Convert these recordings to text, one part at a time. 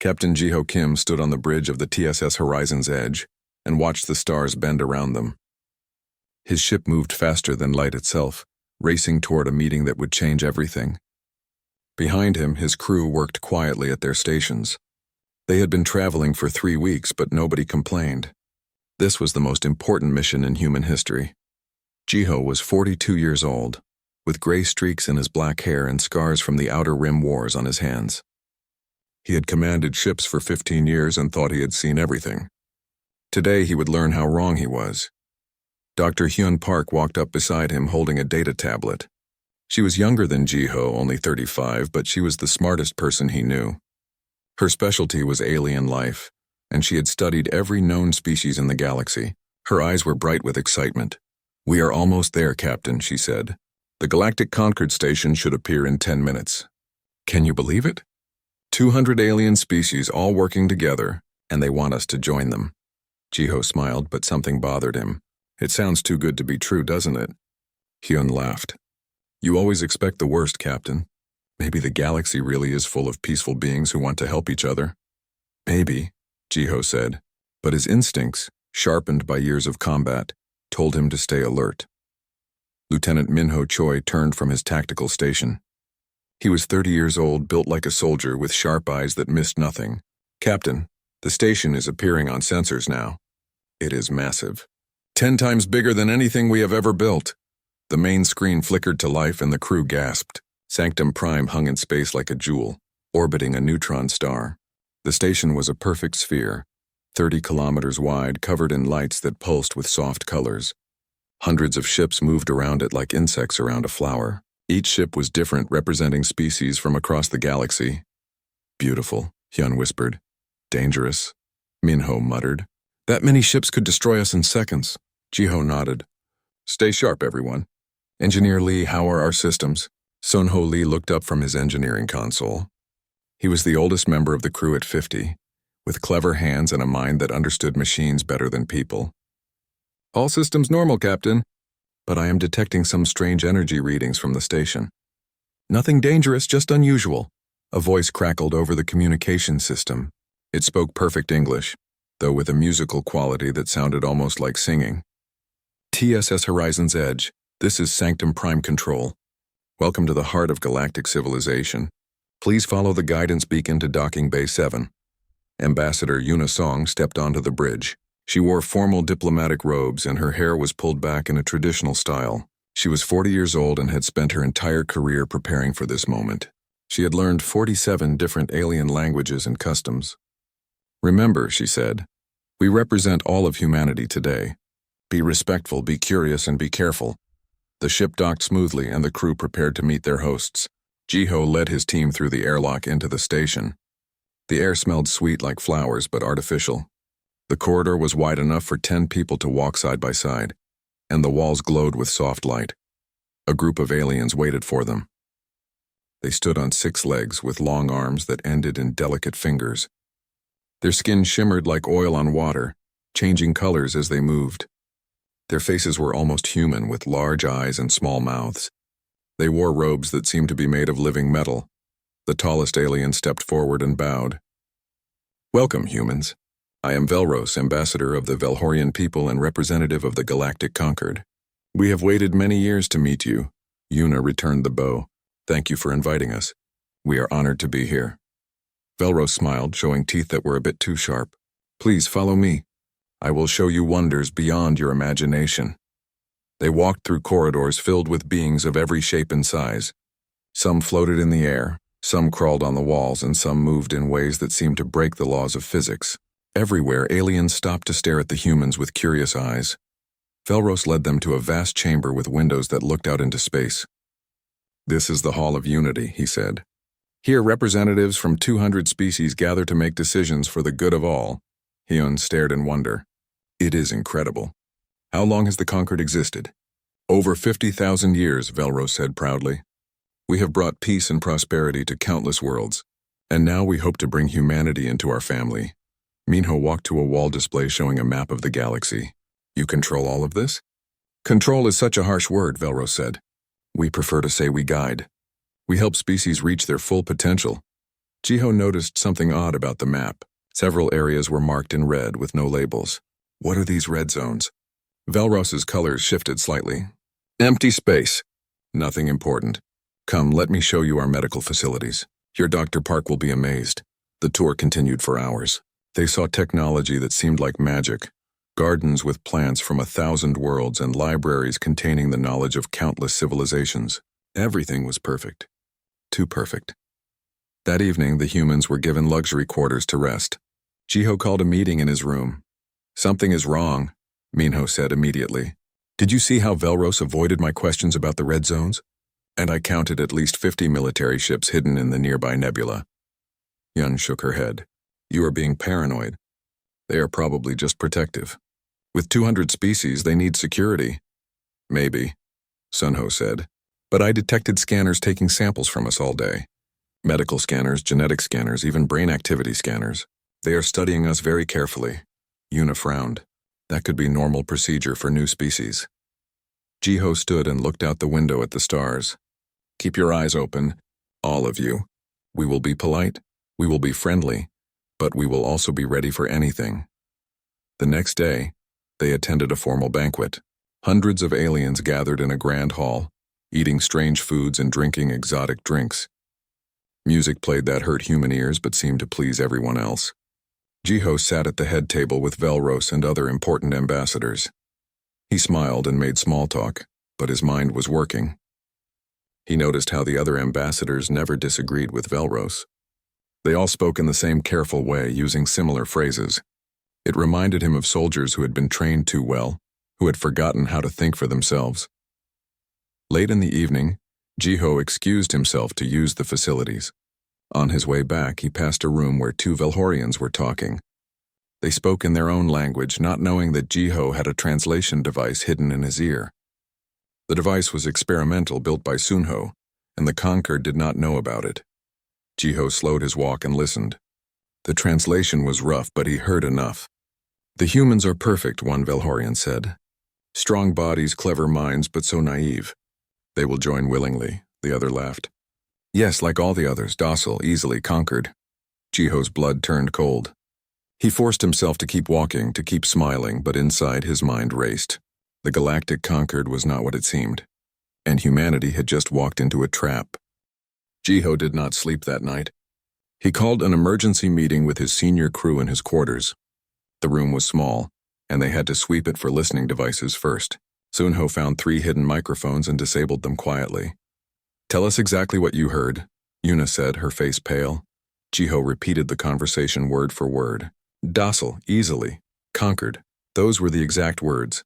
Captain Jiho Kim stood on the bridge of the TSS Horizon's edge and watched the stars bend around them. His ship moved faster than light itself, racing toward a meeting that would change everything. Behind him, his crew worked quietly at their stations. They had been traveling for 3 weeks, but nobody complained. This was the most important mission in human history. Jiho was 42 years old, with gray streaks in his black hair and scars from the Outer Rim Wars on his hands. He had commanded ships for 15 years and thought he had seen everything. Today he would learn how wrong he was. Dr. Hyun Park walked up beside him holding a data tablet. She was younger than Jiho, only 35, but she was the smartest person he knew. Her specialty was alien life, and she had studied every known species in the galaxy. Her eyes were bright with excitement. "We are almost there, Captain," she said. "The Galactic Concord station should appear in 10 minutes. Can you believe it? 200 alien species all working together, and they want us to join them." Jiho smiled, but something bothered him. "It sounds too good to be true, doesn't it?" Hyun laughed. "You always expect the worst, Captain. Maybe the galaxy really is full of peaceful beings who want to help each other." "Maybe," Jiho said, but his instincts, sharpened by years of combat, told him to stay alert. Lieutenant Minho Choi turned from his tactical station. He was 30 years old, built like a soldier, with sharp eyes that missed nothing. "Captain, the station is appearing on sensors now. It is massive. 10 times bigger than anything we have ever built." The main screen flickered to life and the crew gasped. Sanctum Prime hung in space like a jewel, orbiting a neutron star. The station was a perfect sphere, 30 kilometers wide, covered in lights that pulsed with soft colors. Hundreds of ships moved around it like insects around a flower. Each ship was different, representing species from across the galaxy. "Beautiful," Hyun whispered. "Dangerous," Minho muttered. "That many ships could destroy us in seconds." Jiho nodded. "Stay sharp, everyone. Engineer Lee, how are our systems?" Sunho Lee looked up from his engineering console. He was the oldest member of the crew at 50, with clever hands and a mind that understood machines better than people. "All systems normal, Captain, but I am detecting some strange energy readings from the station." "Nothing dangerous, just unusual." A voice crackled over the communication system. It spoke perfect English, though with a musical quality that sounded almost like singing. "TSS Horizon's Edge, this is Sanctum Prime Control. Welcome to the heart of galactic civilization. Please follow the guidance beacon to Docking Bay 7. Ambassador Yuna Song stepped onto the bridge. She wore formal diplomatic robes and her hair was pulled back in a traditional style. She was 40 years old and had spent her entire career preparing for this moment. She had learned 47 different alien languages and customs. "Remember," she said, "we represent all of humanity today. Be respectful, be curious, and be careful." The ship docked smoothly and the crew prepared to meet their hosts. Jiho led his team through the airlock into the station. The air smelled sweet like flowers, but artificial. The corridor was wide enough for 10 people to walk side by side, and the walls glowed with soft light. A group of aliens waited for them. They stood on 6 legs with long arms that ended in delicate fingers. Their skin shimmered like oil on water, changing colors as they moved. Their faces were almost human, with large eyes and small mouths. They wore robes that seemed to be made of living metal. The tallest alien stepped forward and bowed. "Welcome, humans. I am Velros, ambassador of the Velhorian people and representative of the Galactic Concord. We have waited many years to meet you." Yuna returned the bow. "Thank you for inviting us. We are honored to be here." Velros smiled, showing teeth that were a bit too sharp. "Please follow me. I will show you wonders beyond your imagination." They walked through corridors filled with beings of every shape and size. Some floated in the air, some crawled on the walls, and some moved in ways that seemed to break the laws of physics. Everywhere, aliens stopped to stare at the humans with curious eyes. Velros led them to a vast chamber with windows that looked out into space. "This is the Hall of Unity," he said. "Here, representatives from 200 species gather to make decisions for the good of all." Hyun stared in wonder. "It is incredible. How long has the Concord existed?" "Over 50,000 years, Velros said proudly. "We have brought peace and prosperity to countless worlds, and now we hope to bring humanity into our family." Minho walked to a wall display showing a map of the galaxy. "You control all of this?" "Control is such a harsh word," Velros said. "We prefer to say we guide. We help species reach their full potential. Jiho noticed something odd about the map. Several areas were marked in red with no labels. What are these red zones? Velros's colors shifted slightly. Empty space. Nothing important. Come, let me show you our medical facilities. Your Dr. Park will be amazed. The tour continued for hours. They saw technology that seemed like magic. Gardens with plants from 1,000 worlds and libraries containing the knowledge of countless civilizations. Everything was perfect. Too perfect. That evening, the humans were given luxury quarters to rest. Jiho called a meeting in his room. Something is wrong, Minho said immediately. Did you see how Velros avoided my questions about the red zones? And I counted at least 50 military ships hidden in the nearby nebula. Yun shook her head. You are being paranoid. They are probably just protective. With 200 species, they need security. Maybe, Sunho said. But I detected scanners taking samples from us all day. Medical scanners, genetic scanners, even brain activity scanners. They are studying us very carefully. Yuna frowned. That could be normal procedure for new species. Jiho stood and looked out the window at the stars. Keep your eyes open, all of you. We will be polite, we will be friendly, but we will also be ready for anything. The next day, they attended a formal banquet. Hundreds of aliens gathered in a grand hall, eating strange foods and drinking exotic drinks. Music played that hurt human ears but seemed to please everyone else. Jiho sat at the head table with Velros and other important ambassadors. He smiled and made small talk, but his mind was working. He noticed how the other ambassadors never disagreed with Velros. They all spoke in the same careful way, using similar phrases. It reminded him of soldiers who had been trained too well, who had forgotten how to think for themselves. Late in the evening, Jiho excused himself to use the facilities. On his way back, he passed a room where two Velhorians were talking. They spoke in their own language, not knowing that Jiho had a translation device hidden in his ear. The device was experimental, built by Sunho, and the Conquered did not know about it. Jiho slowed his walk and listened. The translation was rough, but he heard enough. The humans are perfect, one Velhorian said. Strong bodies, clever minds, but so naive. They will join willingly, the other laughed. Yes, like all the others, docile, easily conquered. Jiho's blood turned cold. He forced himself to keep walking, to keep smiling, but inside his mind raced. The Galactic Conquered was not what it seemed, and humanity had just walked into a trap. Jiho did not sleep that night. He called an emergency meeting with his senior crew in his quarters. The room was small, and they had to sweep it for listening devices first. Sunho found 3 hidden microphones and disabled them quietly. Tell us exactly what you heard, Yuna said, her face pale. Jiho repeated the conversation word for word. Docile, easily, conquered. Those were the exact words.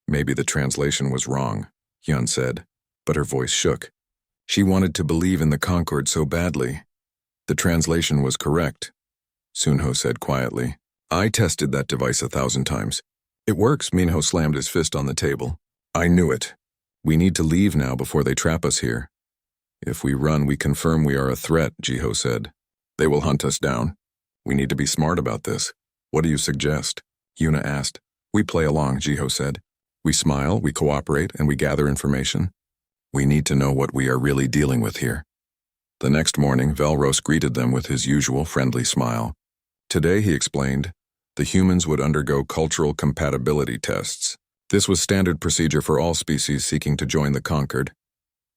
Maybe the translation was wrong, Hyun said, but her voice shook. She wanted to believe in the Concord so badly. The translation was correct, Sunho said quietly. I tested that device 1,000 times. It works, Minho slammed his fist on the table. I knew it. We need to leave now before they trap us here. If we run, we confirm we are a threat, Jiho said. They will hunt us down. We need to be smart about this. What do you suggest? Yuna asked. We play along, Jiho said. We smile, we cooperate, and we gather information. We need to know what we are really dealing with here. The next morning, Velros greeted them with his usual friendly smile. Today, he explained, the humans would undergo cultural compatibility tests. This was standard procedure for all species seeking to join the Conquered.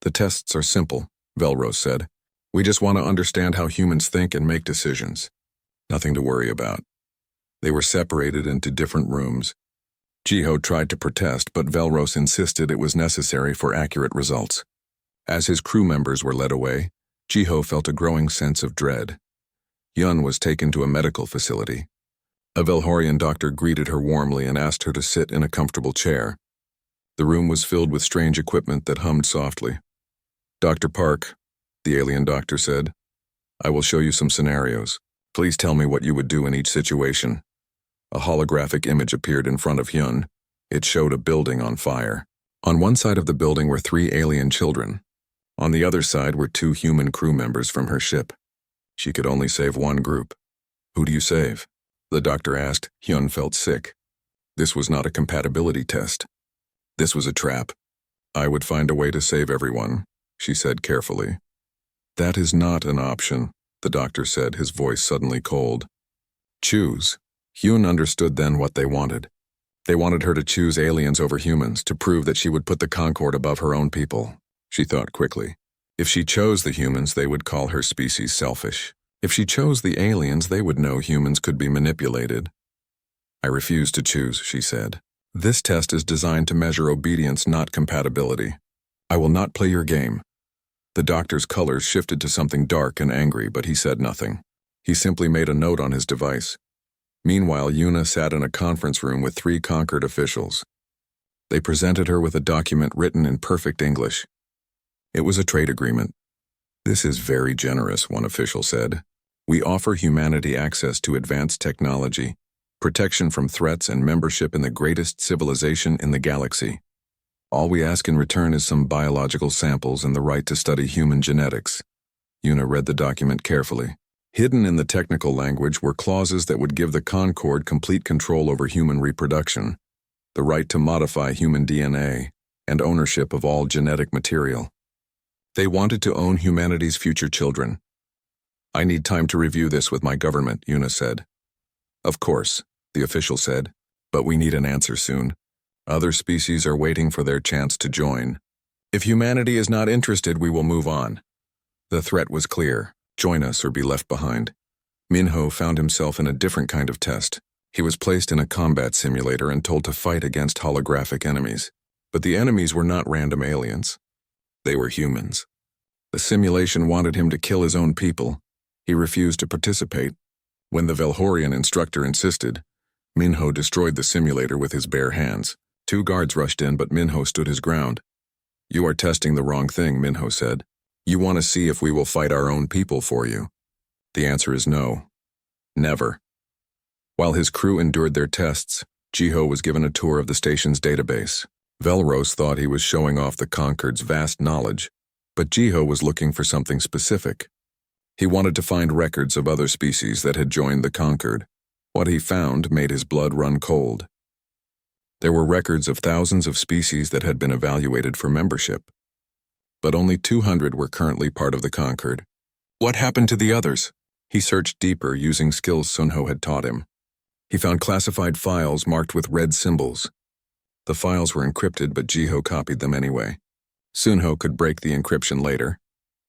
The tests are simple, Velros said. We just want to understand how humans think and make decisions. Nothing to worry about. They were separated into different rooms. Jiho tried to protest, but Velros insisted it was necessary for accurate results. As his crew members were led away, Jiho felt a growing sense of dread. Yun was taken to a medical facility. A Velhorian doctor greeted her warmly and asked her to sit in a comfortable chair. The room was filled with strange equipment that hummed softly. Dr. Park, the alien doctor said, I will show you some scenarios. Please tell me what you would do in each situation. A holographic image appeared in front of Hyun. It showed a building on fire. On one side of the building were 3 alien children. On the other side were 2 human crew members from her ship. She could only save one group. Who do you save? The doctor asked. Hyun felt sick. This was not a compatibility test. This was a trap. I would find a way to save everyone, she said carefully. That is not an option, the doctor said, his voice suddenly cold. Choose. Hyun understood then what they wanted. They wanted her to choose aliens over humans, to prove that she would put the Concord above her own people. She thought quickly. If she chose the humans, they would call her species selfish. If she chose the aliens, they would know humans could be manipulated. I refuse to choose, she said. This test is designed to measure obedience, not compatibility. I will not play your game. The doctor's colors shifted to something dark and angry, but he said nothing. He simply made a note on his device. Meanwhile, Yuna sat in a conference room with 3 Concord officials. They presented her with a document written in perfect English. It was a trade agreement. This is very generous, one official said. We offer humanity access to advanced technology, protection from threats, and membership in the greatest civilization in the galaxy. All we ask in return is some biological samples and the right to study human genetics. Yuna read the document carefully. Hidden in the technical language were clauses that would give the Concord complete control over human reproduction, the right to modify human DNA, and ownership of all genetic material. They wanted to own humanity's future children. I need time to review this with my government, Yuna said. Of course, the official said, but we need an answer soon. Other species are waiting for their chance to join. If humanity is not interested, we will move on. The threat was clear. Join us or be left behind. Minho found himself in a different kind of test. He was placed in a combat simulator and told to fight against holographic enemies. But the enemies were not random aliens. They were humans. The simulation wanted him to kill his own people. He refused to participate. When the Velhorian instructor insisted, Minho destroyed the simulator with his bare hands. 2 guards rushed in, but Minho stood his ground. You are testing the wrong thing, Minho said. You want to see if we will fight our own people for you. The answer is no. Never. While his crew endured their tests, Jiho was given a tour of the station's database. Velros thought he was showing off the Concord's vast knowledge, but Jiho was looking for something specific. He wanted to find records of other species that had joined the Concord. What he found made his blood run cold. There were records of thousands of species that had been evaluated for membership, but only 200 were currently part of the Concord. What happened to the others? He searched deeper using skills Sunho had taught him. He found classified files marked with red symbols. The files were encrypted, but Jiho copied them anyway. Sunho could break the encryption later.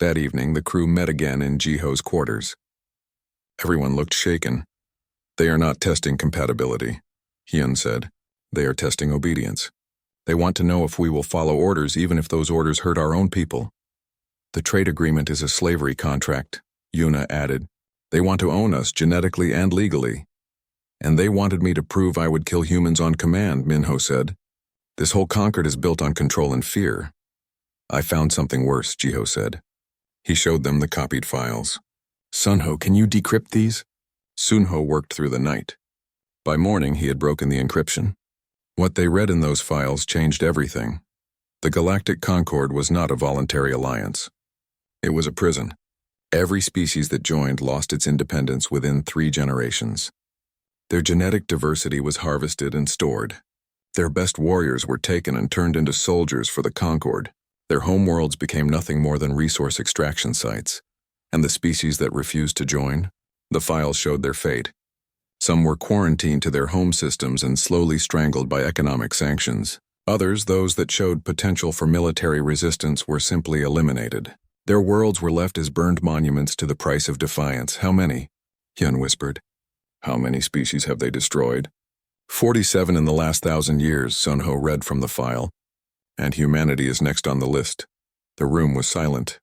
That evening, the crew met again in Jiho's quarters. Everyone looked shaken. They are not testing compatibility, Hyun said. They are testing obedience. They want to know if we will follow orders even if those orders hurt our own people. The trade agreement is a slavery contract, Yuna added. They want to own us genetically and legally. And they wanted me to prove I would kill humans on command, Minho said. This whole Concord is built on control and fear. I found something worse, Jiho said. He showed them the copied files. Sunho, can you decrypt these? Sunho worked through the night. By morning, he had broken the encryption. What they read in those files changed everything. The Galactic Concord was not a voluntary alliance. It was a prison. Every species that joined lost its independence within 3 generations. Their genetic diversity was harvested and stored. Their best warriors were taken and turned into soldiers for the Concord. Their homeworlds became nothing more than resource extraction sites. And the species that refused to join, the files showed their fate. Some were quarantined to their home systems and slowly strangled by economic sanctions. Others, those that showed potential for military resistance, were simply eliminated. Their worlds were left as burned monuments to the price of defiance. How many? Hyun whispered. How many species have they destroyed? 47 in the last 1,000 years, Sunho read from the file. And humanity is next on the list. The room was silent.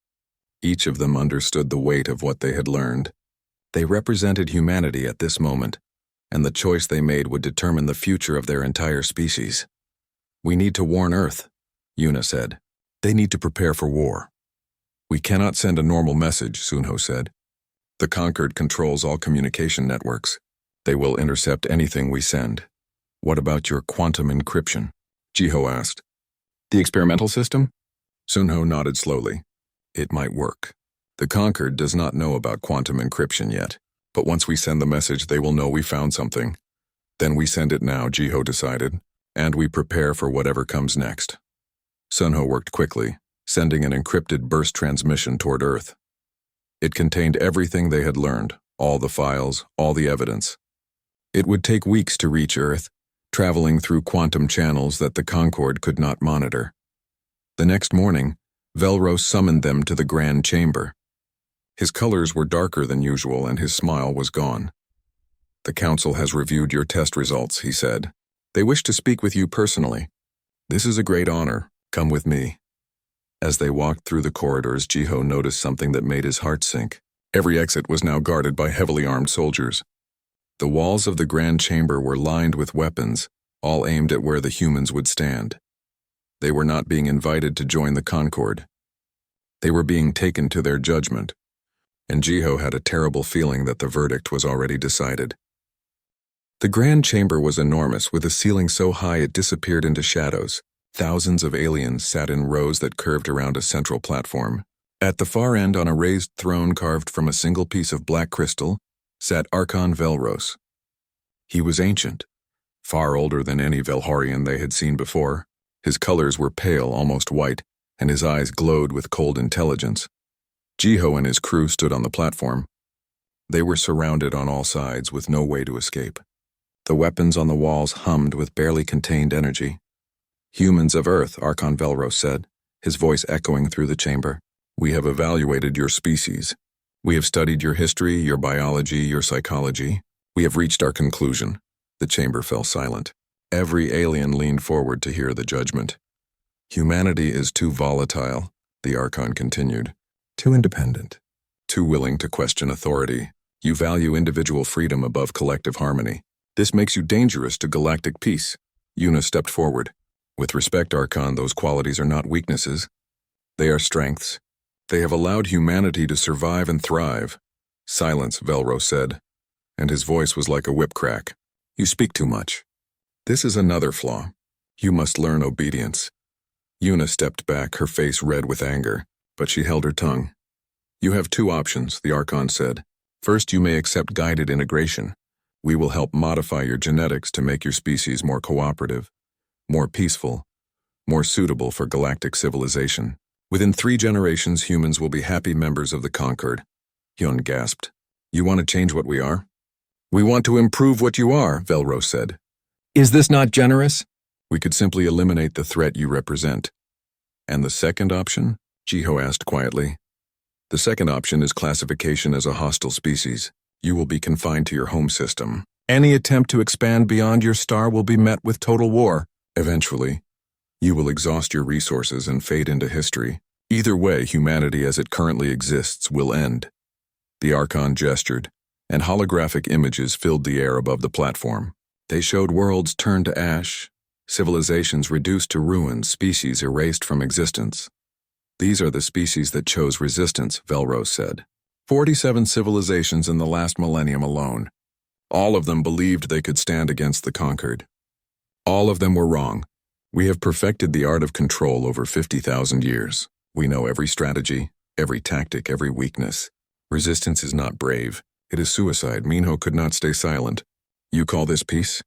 Each of them understood the weight of what they had learned. They represented humanity at this moment, and the choice they made would determine the future of their entire species. We need to warn Earth, Yuna said. They need to prepare for war. We cannot send a normal message, Sunho said. The Concord controls all communication networks. They will intercept anything we send. What about your quantum encryption? Jiho asked. The experimental system? Sunho nodded slowly. It might work. The Concord does not know about quantum encryption yet, but once we send the message, they will know we found something. Then we send it now, Jiho decided, and we prepare for whatever comes next. Sunho worked quickly, sending an encrypted burst transmission toward Earth. It contained everything they had learned, all the files, all the evidence. It would take weeks to reach Earth, traveling through quantum channels that the Concorde could not monitor. The next morning, Velros summoned them to the Grand Chamber. His colors were darker than usual and his smile was gone. "The Council has reviewed your test results," he said. "They wish to speak with you personally. This is a great honor. Come with me." As they walked through the corridors, Jiho noticed something that made his heart sink. Every exit was now guarded by heavily armed soldiers. The walls of the Grand Chamber were lined with weapons, all aimed at where the humans would stand. They were not being invited to join the Concorde. They were being taken to their judgment, and Jiho had a terrible feeling that the verdict was already decided. The Grand Chamber was enormous, with a ceiling so high it disappeared into shadows. Thousands of aliens sat in rows that curved around a central platform. At the far end, on a raised throne carved from a single piece of black crystal, sat Archon Velros. He was ancient, far older than any Velharian they had seen before. His colors were pale, almost white, and his eyes glowed with cold intelligence. Jiho and his crew stood on the platform. They were surrounded on all sides with no way to escape. The weapons on the walls hummed with barely contained energy. "Humans of Earth," Archon Velros said, his voice echoing through the chamber. "We have evaluated your species. We have studied your history, your biology, your psychology. We have reached our conclusion." The chamber fell silent. Every alien leaned forward to hear the judgment. "Humanity is too volatile," the Archon continued. "Too independent. Too willing to question authority. You value individual freedom above collective harmony. This makes you dangerous to galactic peace." Yuna stepped forward. "With respect, Archon, those qualities are not weaknesses. They are strengths. They have allowed humanity to survive and thrive." "Silence," Velros said, and his voice was like a whip crack. "You speak too much. This is another flaw. You must learn obedience." Yuna stepped back, her face red with anger, but she held her tongue. "You have two options," the Archon said. "First, you may accept guided integration. We will help modify your genetics to make your species more cooperative, more peaceful, more suitable for galactic civilization. Within 3 generations, humans will be happy members of the Concorde." Hyun gasped. "You want to change what we are?" "We want to improve what you are," Velros said. "Is this not generous?" "We could simply eliminate the threat you represent." "And the second option?" Jiho asked quietly. "The second option is classification as a hostile species. You will be confined to your home system. Any attempt to expand beyond your star will be met with total war. Eventually, you will exhaust your resources and fade into history. Either way, humanity as it currently exists will end." The Archon gestured, and holographic images filled the air above the platform. They showed worlds turned to ash, civilizations reduced to ruins, species erased from existence. "These are the species that chose resistance," Velros said. 47 civilizations in the last millennium alone. All of them believed they could stand against the conquered. All of them were wrong. We have perfected the art of control over 50,000 years. We know every strategy, every tactic, every weakness. Resistance is not brave. It is suicide. Minho could not stay silent. "You call this peace?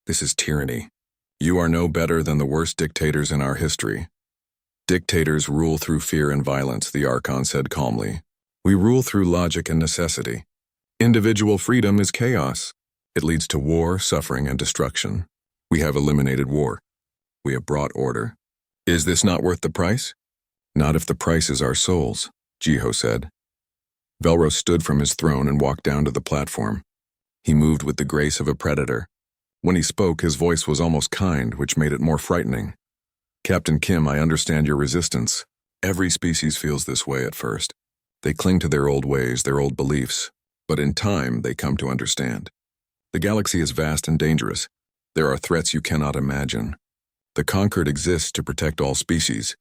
This is tyranny. You are no better than the worst dictators in our history." "Dictators rule through fear and violence," the Archon said calmly. "We rule through logic and necessity. Individual freedom is chaos. It leads to war, suffering, and destruction. We have eliminated war. We have brought order. Is this not worth the price?" "Not if the price is our souls," Jiho said. Velros stood from his throne and walked down to the platform. He moved with the grace of a predator. When he spoke, his voice was almost kind, which made it more frightening. "Captain Kim, I understand your resistance. Every species feels this way at first. They cling to their old ways, their old beliefs, but in time they come to understand. The galaxy is vast and dangerous. There are threats you cannot imagine. The Conquered exists to protect all species,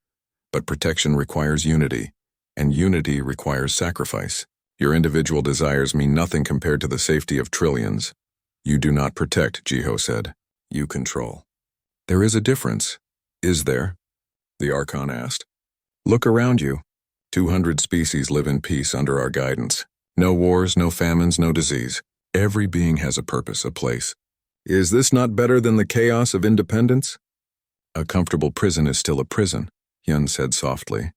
but protection requires unity, and unity requires sacrifice. Your individual desires mean nothing compared to the safety of trillions. You do not protect," Jiho said. "You control." "There is a difference, is there?" the Archon asked. "Look around you. 200 species live in peace under our guidance. No wars, no famines, no disease. Every being has a purpose, a place. Is this not better than the chaos of independence?" "A comfortable prison is still a prison," Hyun said softly.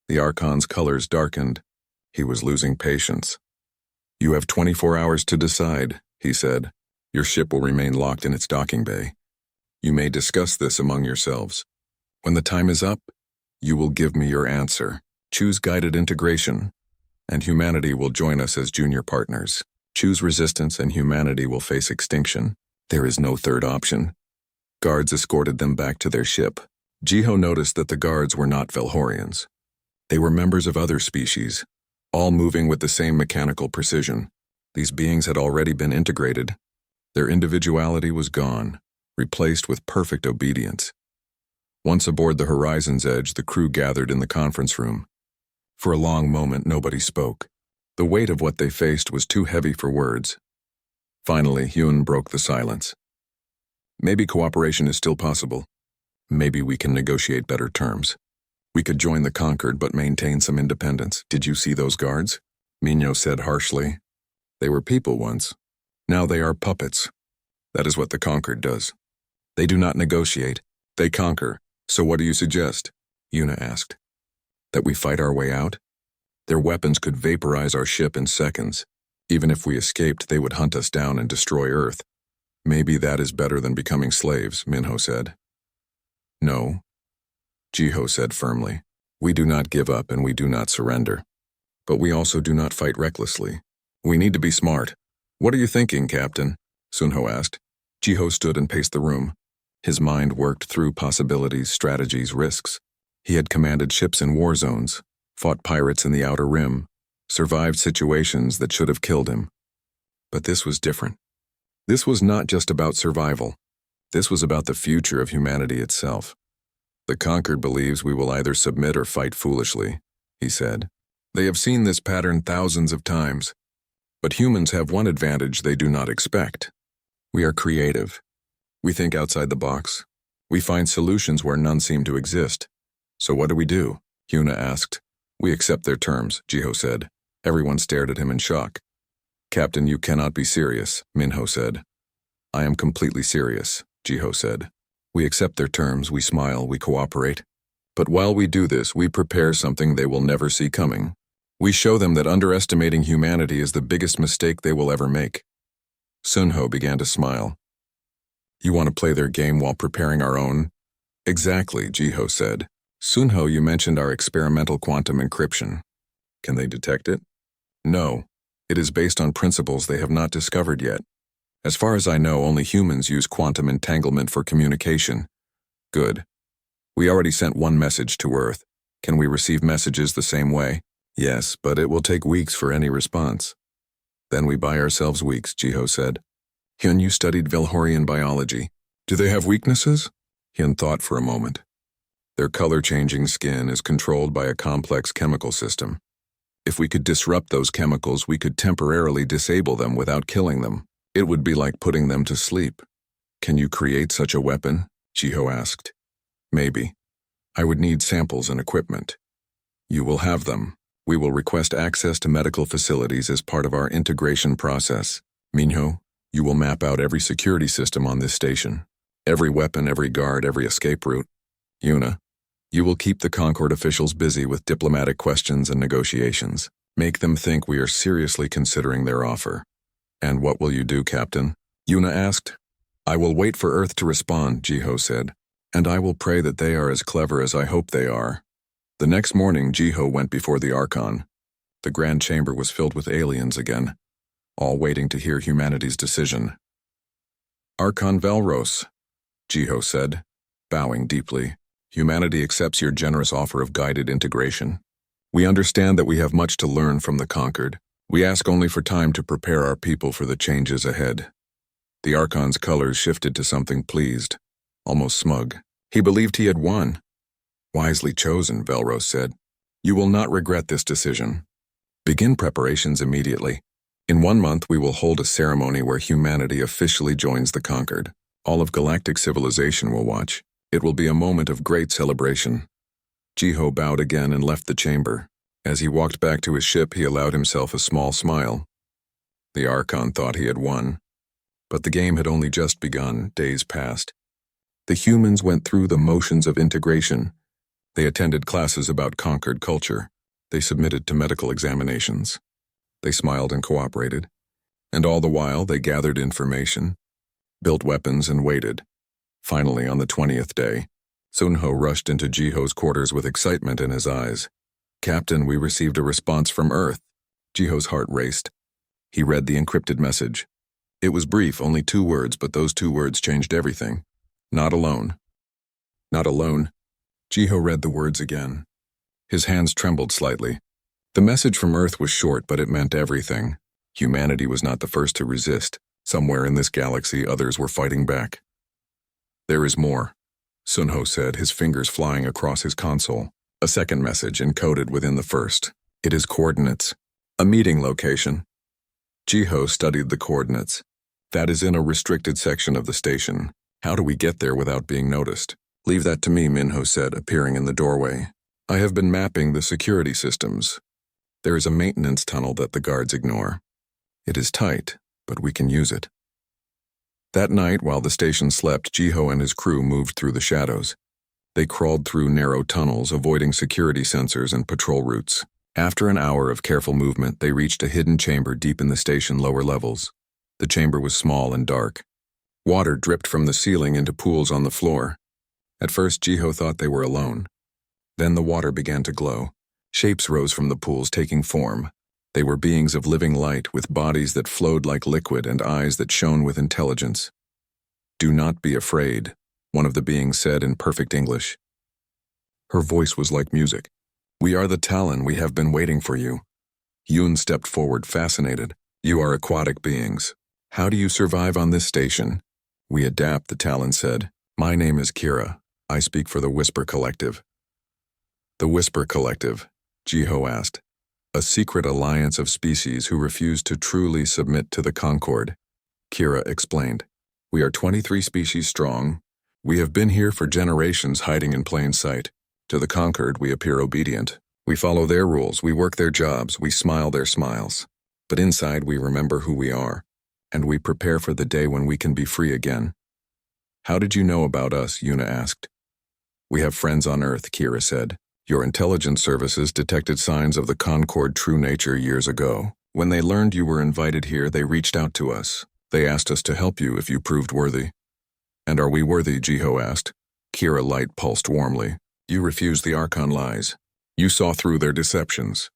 The Archon's colors darkened. He was losing patience. "You have 24 hours to decide," he said. "Your ship will remain locked in its docking bay. You may discuss this among yourselves. When the time is up, you will give me your answer. Choose guided integration, and humanity will join us as junior partners. Choose resistance, and humanity will face extinction. There is no third option." Guards escorted them back to their ship. Jiho noticed that the guards were not Velhorians. They were members of other species, all moving with the same mechanical precision. These beings had already been integrated. Their individuality was gone, replaced with perfect obedience. Once aboard the Horizon's Edge, the crew gathered in the conference room. For a long moment, nobody spoke. The weight of what they faced was too heavy for words. Finally, Hyun broke the silence. "Maybe cooperation is still possible. Maybe we can negotiate better terms. We could join the conquered but maintain some independence. Did you see those guards?" Minho said harshly. "They were people once. Now they are puppets. That is what the conquered does. They do not negotiate. They conquer. So what do you suggest?" Yuna asked. "That we fight our way out? Their weapons could vaporize our ship in seconds. Even if we escaped, they would hunt us down and destroy Earth. Maybe that is better than becoming slaves," Minho said. "No," Jiho said firmly. "We do not give up and we do not surrender. But we also do not fight recklessly. We need to be smart." "What are you thinking, Captain?" Sunho asked. Jiho stood and paced the room. His mind worked through possibilities, strategies, risks. He had commanded ships in war zones, fought pirates in the Outer Rim, survived situations that should have killed him. But this was different. This was not just about survival. This was about the future of humanity itself. "The conquered believes we will either submit or fight foolishly," he said. "They have seen this pattern thousands of times. But humans have one advantage they do not expect. We are creative. We think outside the box. We find solutions where none seem to exist. So what do? Hyuna asked. "We accept their terms," Jiho said. Everyone stared at him in shock. "Captain, you cannot be serious," Minho said. "I am completely serious," Jiho said. "We accept their terms, we smile, we cooperate. But while we do this, we prepare something they will never see coming. We show them that underestimating humanity is the biggest mistake they will ever make." Sunho began to smile. "You want to play their game while preparing our own?" "Exactly," Jiho said. "Sunho, you mentioned our experimental quantum encryption. Can they detect it?" "No. It is based on principles they have not discovered yet. As far as I know, only humans use quantum entanglement for communication." "Good. We already sent one message to Earth. Can we receive messages the same way?" "Yes, but it will take weeks for any response." "Then we buy ourselves weeks," Jiho said. "Hyun, you studied Velhorian biology. Do they have weaknesses?" Hyun thought for a moment. "Their color-changing skin is controlled by a complex chemical system. If we could disrupt those chemicals, we could temporarily disable them without killing them. It would be like putting them to sleep." "Can you create such a weapon?" Jiho asked. "Maybe. I would need samples and equipment." "You will have them. We will request access to medical facilities as part of our integration process. Minho, you will map out every security system on this station. Every weapon, every guard, every escape route. Yuna, you will keep the Concord officials busy with diplomatic questions and negotiations. Make them think we are seriously considering their offer." "And what will you do, Captain?" Yuna asked. "I will wait for Earth to respond," Jiho said. "And I will pray that they are as clever as I hope they are." The next morning, Jiho went before the Archon. The Grand Chamber was filled with aliens again, all waiting to hear humanity's decision. "Archon Valros," Jiho said, bowing deeply. "Humanity accepts your generous offer of guided integration. We understand that we have much to learn from the conquered. We ask only for time to prepare our people for the changes ahead." The Archon's colors shifted to something pleased, almost smug. He believed he had won. "Wisely chosen," Velros said. "You will not regret this decision. Begin preparations immediately. In 1 month we will hold a ceremony where humanity officially joins the conquered. All of galactic civilization will watch. It will be a moment of great celebration." Jiho bowed again and left the chamber. As he walked back to his ship, he allowed himself a small smile. The Archon thought he had won. But the game had only just begun. Days passed. The humans went through the motions of integration. They attended classes about conquered culture. They submitted to medical examinations. They smiled and cooperated. And all the while, they gathered information, built weapons, and waited. Finally, on the 20th day, Sunho rushed into Jiho's quarters with excitement in his eyes. "Captain, we received a response from Earth." Jiho's heart raced. He read the encrypted message. It was brief, only 2 words, but those 2 words changed everything. "Not alone." "Not alone." Jiho read the words again. His hands trembled slightly. The message from Earth was short, but it meant everything. Humanity was not the first to resist. Somewhere in this galaxy, others were fighting back. "There is more," Sunho said, his fingers flying across his console. A second message encoded within the first. "It is coordinates. A meeting location." Jiho studied the coordinates. "That is in a restricted section of the station. How do we get there without being noticed?" "Leave that to me," Minho said, appearing in the doorway. "I have been mapping the security systems. There is a maintenance tunnel that the guards ignore. It is tight, but we can use it." That night, while the station slept, Jiho and his crew moved through the shadows. They crawled through narrow tunnels, avoiding security sensors and patrol routes. After an hour of careful movement, they reached a hidden chamber deep in the station lower levels. The chamber was small and dark. Water dripped from the ceiling into pools on the floor. At first, Jiho thought they were alone. Then the water began to glow. Shapes rose from the pools, taking form. They were beings of living light, with bodies that flowed like liquid and eyes that shone with intelligence. "Do not be afraid," one of the beings said in perfect English. Her voice was like music. "We are the Talon. We have been waiting for you." Yoon stepped forward, fascinated. "You are aquatic beings. How do you survive on this station?" "We adapt," the Talon said. "My name is Kira. I speak for the Whisper Collective." "The Whisper Collective?" Jiho asked. "A secret alliance of species who refuse to truly submit to the Concord." Kira explained. "We are 23 species strong. We have been here for generations, hiding in plain sight. To the conquered, we appear obedient. We follow their rules, we work their jobs, we smile their smiles. But inside, we remember who we are, and we prepare for the day when we can be free again." "How did you know about us?" Yuna asked. "We have friends on Earth," Kira said. "Your intelligence services detected signs of the Concord true nature years ago. When they learned you were invited here, they reached out to us. They asked us to help you if you proved worthy." "And are we worthy?" Jiho asked. Kira light pulsed warmly. "You refused the Archon lies. You saw through their deceptions.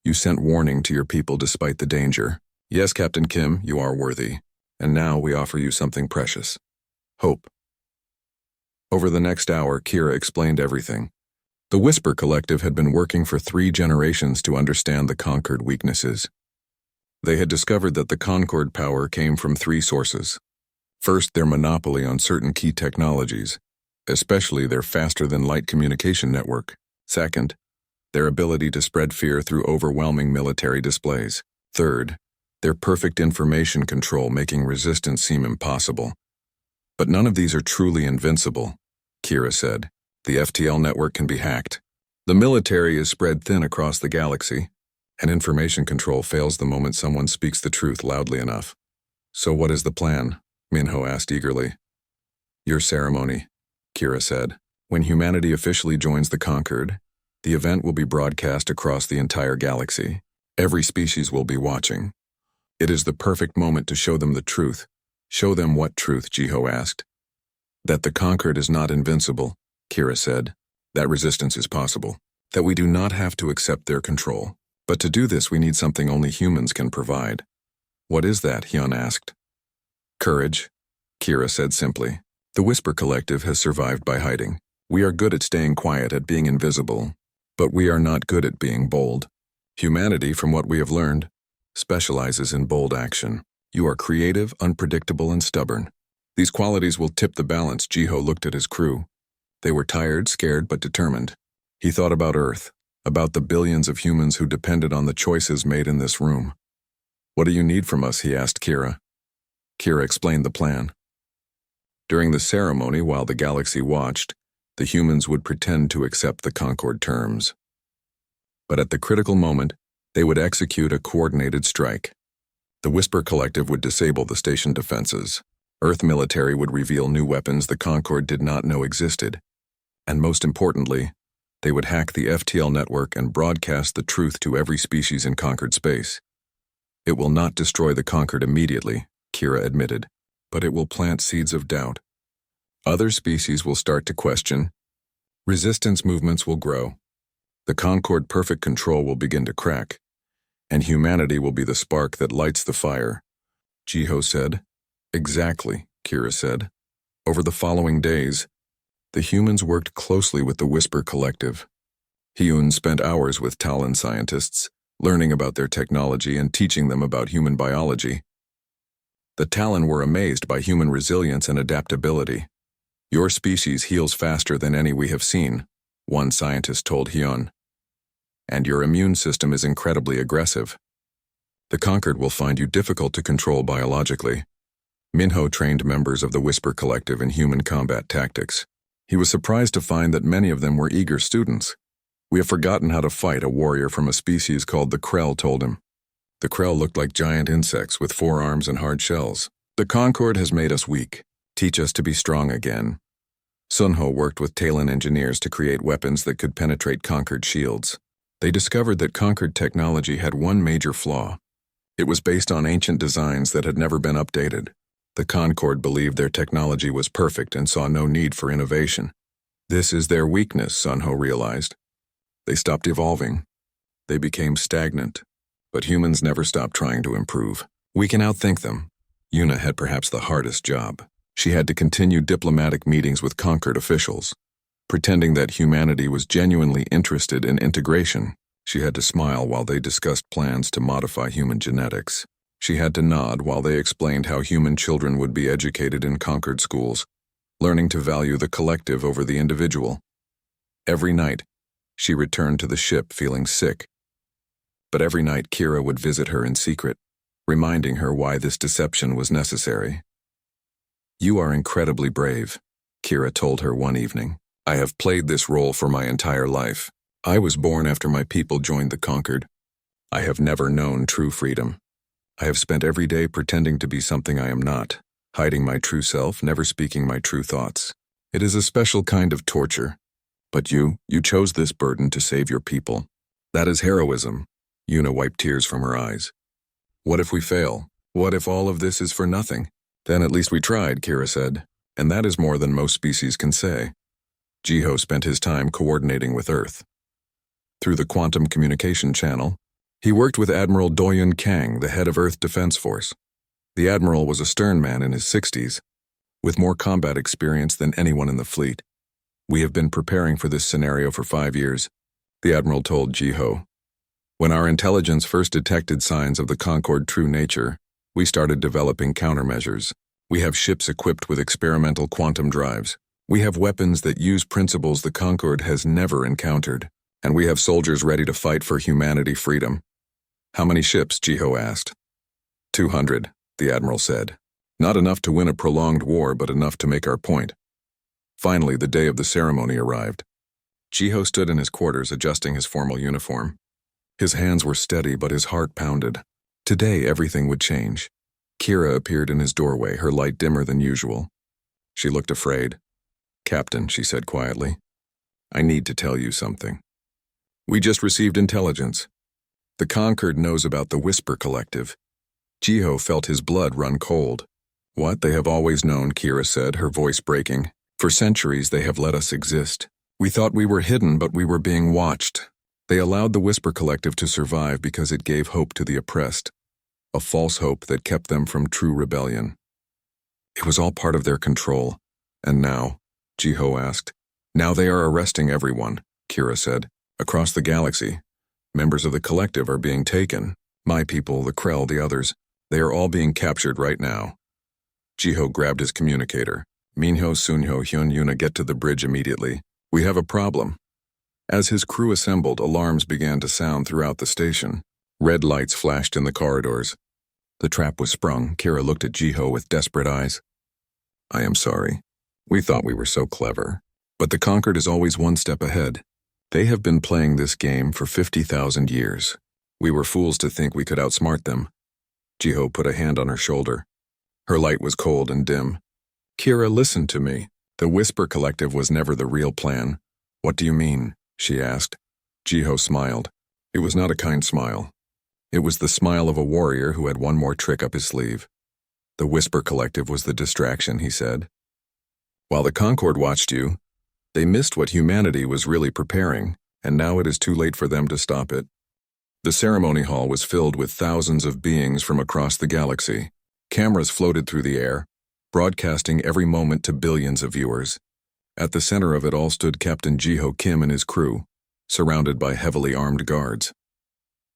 You sent warning to your people despite the danger. Yes, Captain Kim, you are worthy. And now we offer you something precious. Hope." Over the next hour, Kira explained everything. The Whisper Collective had been working for 3 generations to understand the Concord weaknesses. They had discovered that the Concord power came from 3 sources. First, their monopoly on certain key technologies, especially their faster-than-light communication network. Second, their ability to spread fear through overwhelming military displays. Third, their perfect information control, making resistance seem impossible. "But none of these are truly invincible," Kira said. "The FTL network can be hacked. The military is spread thin across the galaxy, and information control fails the moment someone speaks the truth loudly enough." "So what is the plan?" Minho asked eagerly. "Your ceremony," Kira said. "When humanity officially joins the Conquered, the event will be broadcast across the entire galaxy. Every species will be watching. It is the perfect moment to show them the truth." "Show them what truth?" Jiho asked. "That the Conquered is not invincible," Kira said. "That resistance is possible. That we do not have to accept their control. But to do this, we need something only humans can provide." "What is that?" Hyun asked. "Courage," Kira said simply. "The Whisper Collective has survived by hiding. We are good at staying quiet, at being invisible, but we are not good at being bold. Humanity, from what we have learned, specializes in bold action. You are creative, unpredictable, and stubborn. These qualities will tip the balance." Jiho looked at his crew. They were tired, scared, but determined. He thought about Earth, about the billions of humans who depended on the choices made in this room. "What do you need from us?" he asked Kira. Kira explained the plan. During the ceremony, while the galaxy watched, the humans would pretend to accept the Concord terms. But at the critical moment, they would execute a coordinated strike. The Whisper Collective would disable the station defenses. Earth military would reveal new weapons the Concord did not know existed. And most importantly, They would hack the FTL network and broadcast the truth to every species in conquered space. It will not destroy the conquered immediately, Kira admitted, but it will plant seeds of doubt. Other species will start to question. Resistance movements will grow. The Concord perfect control will begin to crack, and humanity will be the spark that lights the fire, Jiho said. Exactly, Kira said. Over the following days, the humans worked closely with the Whisper Collective. Hyun spent hours with Talon scientists, learning about their technology and teaching them about human biology. The Talon were amazed by human resilience and adaptability. Your species heals faster than any we have seen, one scientist told Hyun. And your immune system is incredibly aggressive. The Conquered will find you difficult to control biologically. Minho trained members of the Whisper Collective in human combat tactics. He was surprised to find that many of them were eager students. We have forgotten how to fight, a warrior from a species called the Krell told him. The Krell looked like giant insects with 4 arms and hard shells. The Concord has made us weak. Teach us to be strong again. Sunho worked with Talon engineers to create weapons that could penetrate Conquered shields. They discovered that Conquered technology had one major flaw. It was based on ancient designs that had never been updated. The Concord believed their technology was perfect and saw no need for innovation. This is their weakness, Sunho realized. They stopped evolving. They became stagnant. But humans never stopped trying to improve. We can outthink them. Yuna had perhaps the hardest job. She had to continue diplomatic meetings with Conquered officials, pretending that humanity was genuinely interested in integration. She had to smile while they discussed plans to modify human genetics. She had to nod while they explained how human children would be educated in Conquered schools, learning to value the collective over the individual. Every night, she returned to the ship feeling sick. But every night Kira would visit her in secret, reminding her why this deception was necessary. You are incredibly brave, Kira told her one evening. I have played this role for my entire life. I was born after my people joined the Conquered. I have never known true freedom. I have spent every day pretending to be something I am not, hiding my true self, never speaking my true thoughts. It is a special kind of torture. But you chose this burden to save your people. That is heroism. Yuna wiped tears from her eyes. What if we fail? What if all of this is for nothing? Then at least we tried, Kira said, and that is more than most species can say. Jiho spent his time coordinating with Earth. Through the quantum communication channel, he worked with Admiral Doyun Kang, the head of Earth Defense Force. The admiral was a stern man in his 60s, with more combat experience than anyone in the fleet. We have been preparing for this scenario for 5 years, the admiral told Jiho. When our intelligence first detected signs of the Concord true nature, we started developing countermeasures. We have ships equipped with experimental quantum drives. We have weapons that use principles the Concord has never encountered. And we have soldiers ready to fight for humanity freedom. How many ships? Jiho asked. 200, the admiral said. Not enough to win a prolonged war, but enough to make our point. Finally, the day of the ceremony arrived. Jiho stood in his quarters adjusting his formal uniform. His hands were steady, but his heart pounded. Today, everything would change. Kira appeared in his doorway, her light dimmer than usual. She looked afraid. Captain, she said quietly, I need to tell you something. We just received intelligence. The Conquered knows about the Whisper Collective. Jiho felt his blood run cold. What? They have always known, Kira said, her voice breaking. For centuries, they have let us exist. We thought we were hidden, but we were being watched. They allowed the Whisper Collective to survive because it gave hope to the oppressed, a false hope that kept them from true rebellion. It was all part of their control. And now? Jiho asked. Now they are arresting everyone, Kira said. Across the galaxy, members of the collective are being taken. My people, the Krell, the others, they are all being captured right now. Jiho grabbed his communicator. Minho, Sunho, Hyun, Yuna, get to the bridge immediately. We have a problem. As his crew assembled, alarms began to sound throughout the station. Red lights flashed in the corridors. The trap was sprung. Kira looked at Jiho with desperate eyes. I am sorry. We thought we were so clever. But the Conquered is always one step ahead. They have been playing this game for 50,000 years. We were fools to think we could outsmart them. Jiho put a hand on her shoulder. Her light was cold and dim. Kira, listen to me. The Whisper Collective was never the real plan. What do you mean? she asked. Jiho smiled. It was not a kind smile. It was the smile of a warrior who had one more trick up his sleeve. The Whisper Collective was the distraction, he said. While the Concord watched you, they missed what humanity was really preparing, and now it is too late for them to stop it. The ceremony hall was filled with thousands of beings from across the galaxy. Cameras floated through the air, broadcasting every moment to billions of viewers. At the center of it all stood Captain Jiho Kim and his crew, surrounded by heavily armed guards.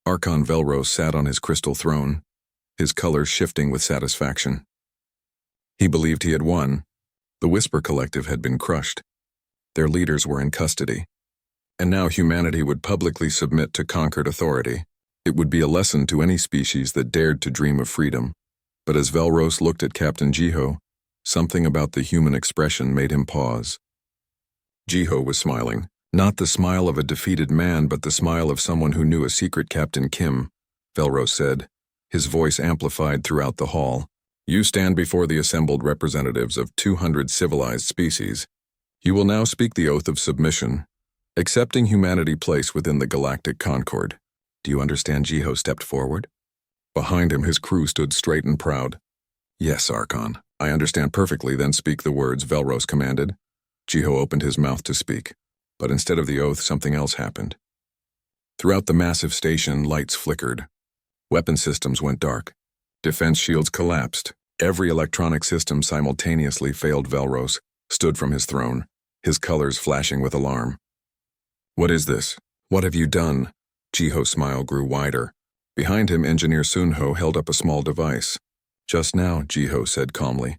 Archon Velros sat on his crystal throne, his colors shifting with satisfaction. He believed he had won. The Whisper Collective had been crushed. Their leaders were in custody. And now humanity would publicly submit to conquered authority. It would be a lesson to any species that dared to dream of freedom. But as Velros looked at Captain Jiho, something about the human expression made him pause. Jiho was smiling, not the smile of a defeated man, but the smile of someone who knew a secret. Captain Kim, Velros said, his voice amplified throughout the hall. You stand before the assembled representatives of 200 civilized species. You will now speak the oath of submission, accepting humanity's place within the Galactic Concord. Do you understand? Jiho stepped forward. Behind him, his crew stood straight and proud. Yes, Archon, I understand perfectly. Then speak the words, Velros commanded. Jiho opened his mouth to speak, but instead of the oath, something else happened. Throughout the massive station, lights flickered. Weapon systems went dark. Defense shields collapsed. Every electronic system simultaneously failed. Velros stood from his throne, his colors flashing with alarm. What is this? What have you done? Jiho's smile grew wider. Behind him, Engineer Sunho held up a small device. Just now, Jiho said calmly.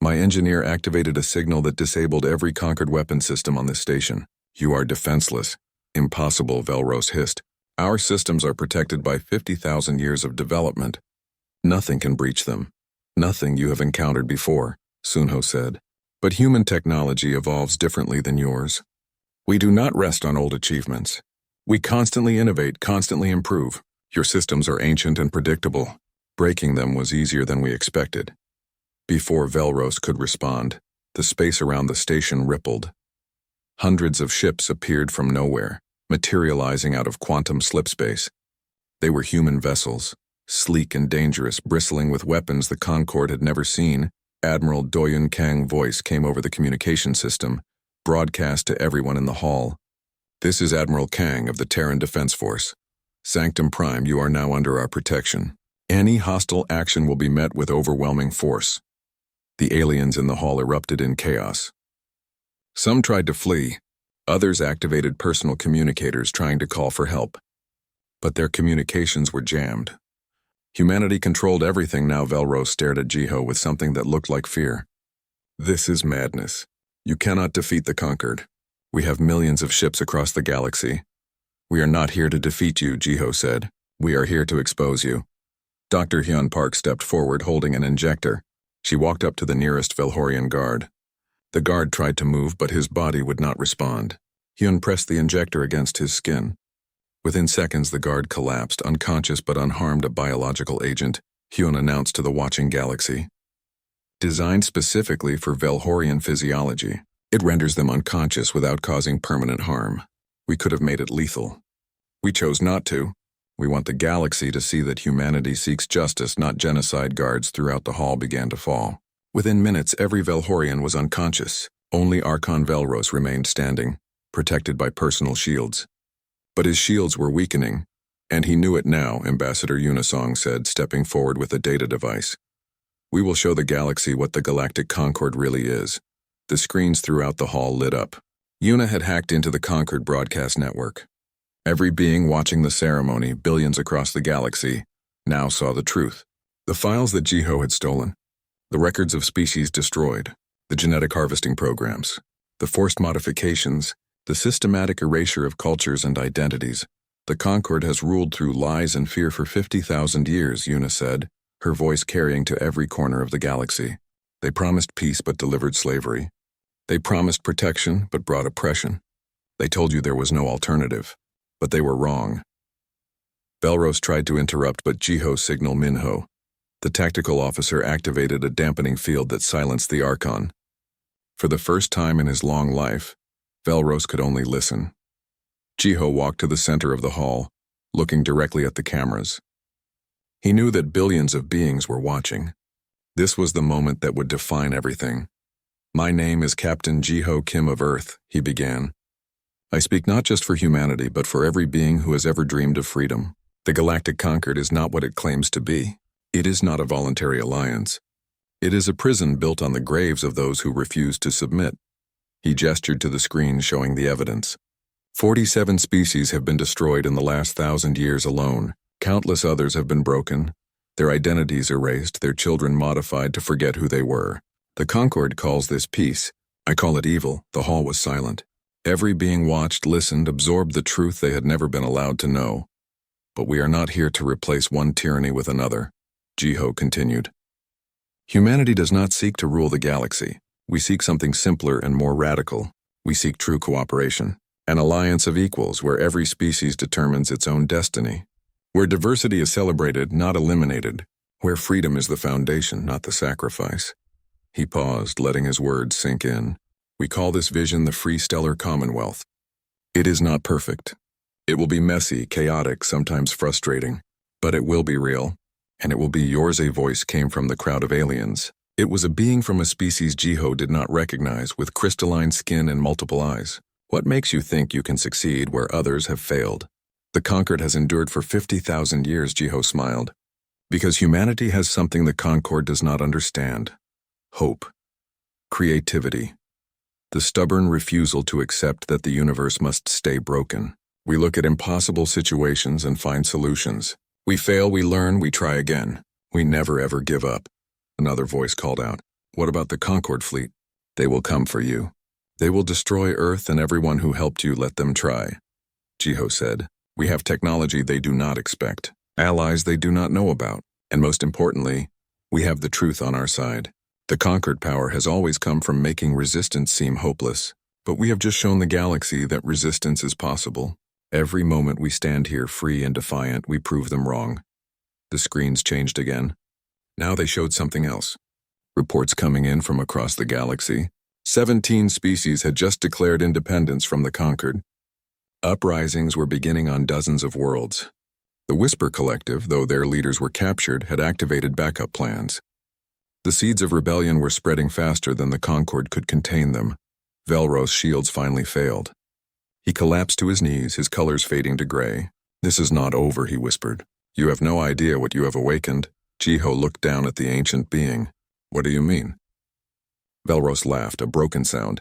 My engineer activated a signal that disabled every conquered weapon system on this station. You are defenseless. Impossible, Velros hissed. Our systems are protected by 50,000 years of development. Nothing can breach them. Nothing you have encountered before, Sunho said. But human technology evolves differently than yours. We do not rest on old achievements. We constantly innovate, constantly improve. Your systems are ancient and predictable. Breaking them was easier than we expected. Before Velros could respond, the space around the station rippled. Hundreds of ships appeared from nowhere, materializing out of quantum slipspace. They were human vessels, sleek and dangerous, bristling with weapons the Concord had never seen. Admiral Doyun Kang's voice came over the communication system, broadcast to everyone in the hall. This is Admiral Kang of the Terran Defense Force. Sanctum Prime, you are now under our protection. Any hostile action will be met with overwhelming force. The aliens in the hall erupted in chaos. Some tried to flee. Others activated personal communicators trying to call for help. But their communications were jammed. Humanity controlled everything now. Velros stared at Jiho with something that looked like fear. This is madness. You cannot defeat the conquered. We have millions of ships across the galaxy. We are not here to defeat you, Jiho said. We are here to expose you. Dr. Hyun Park stepped forward holding an injector. She walked up to the nearest Velhorian guard. The guard tried to move, but his body would not respond. Hyun pressed the injector against his skin. Within seconds, the guard collapsed, unconscious but unharmed. A biological agent, Hyun announced to the watching galaxy. Designed specifically for Velhorian physiology, it renders them unconscious without causing permanent harm. We could have made it lethal. We chose not to. We want the galaxy to see that humanity seeks justice, not genocide. Guards throughout the hall began to fall. Within minutes, every Velhorian was unconscious. Only Archon Velros remained standing, protected by personal shields. But his shields were weakening, and he knew it now, Ambassador Unisong said, stepping forward with a data device. We will show the galaxy what the Galactic Concord really is. The screens throughout the hall lit up. Una had hacked into the Concord broadcast network. Every being watching the ceremony, billions across the galaxy, now saw the truth. The files that Jiho had stolen, the records of species destroyed, the genetic harvesting programs, the forced modifications, the systematic erasure of cultures and identities. The Concord has ruled through lies and fear for 50,000 years, Una said, her voice carrying to every corner of the galaxy. They promised peace but delivered slavery. They promised protection but brought oppression. They told you there was no alternative, but they were wrong. Velros tried to interrupt, but Jiho signaled Minho. The tactical officer activated a dampening field that silenced the Archon. For the first time in his long life, Velros could only listen. Jiho walked to the center of the hall, looking directly at the cameras. He knew that billions of beings were watching. This was the moment that would define everything. "My name is Captain Jiho Kim of Earth," he began. "I speak not just for humanity, but for every being who has ever dreamed of freedom. The Galactic Concord is not what it claims to be. It is not a voluntary alliance. It is a prison built on the graves of those who refuse to submit." He gestured to the screen showing the evidence. 47 species have been destroyed in the last 1,000 years alone. Countless others have been broken, their identities erased, their children modified to forget who they were. The Concord calls this peace. I call it evil. The hall was silent. Every being watched, listened, absorbed the truth they had never been allowed to know. "But we are not here to replace one tyranny with another," Jiho continued. "Humanity does not seek to rule the galaxy. We seek something simpler and more radical. We seek true cooperation. An alliance of equals where every species determines its own destiny. Where diversity is celebrated, not eliminated. Where freedom is the foundation, not the sacrifice." He paused, letting his words sink in. "We call this vision the Free Stellar Commonwealth. It is not perfect. It will be messy, chaotic, sometimes frustrating. But it will be real. And it will be yours." A voice came from the crowd of aliens. It was a being from a species Jiho did not recognize, with crystalline skin and multiple eyes. "What makes you think you can succeed where others have failed? The Concord has endured for 50,000 years," Jiho smiled. "Because humanity has something the Concord does not understand. Hope. Creativity. The stubborn refusal to accept that the universe must stay broken. We look at impossible situations and find solutions. We fail, we learn, we try again. We never ever give up." Another voice called out, "What about the Concord fleet? They will come for you. They will destroy Earth and everyone who helped you let them try." Jiho said, "We have technology they do not expect, allies they do not know about, and most importantly, we have the truth on our side. The Concord power has always come from making resistance seem hopeless, but we have just shown the galaxy that resistance is possible. Every moment we stand here free and defiant, we prove them wrong." The screens changed again. Now they showed something else. Reports coming in from across the galaxy. 17 species had just declared independence from the Concord. Uprisings were beginning on dozens of worlds. The Whisper Collective, though their leaders were captured, had activated backup plans. The seeds of rebellion were spreading faster than the Concord could contain them. Velros' shields finally failed. He collapsed to his knees, his colors fading to gray. "This is not over," he whispered. "You have no idea what you have awakened." Jiho looked down at the ancient being. "What do you mean?" Velros laughed, a broken sound.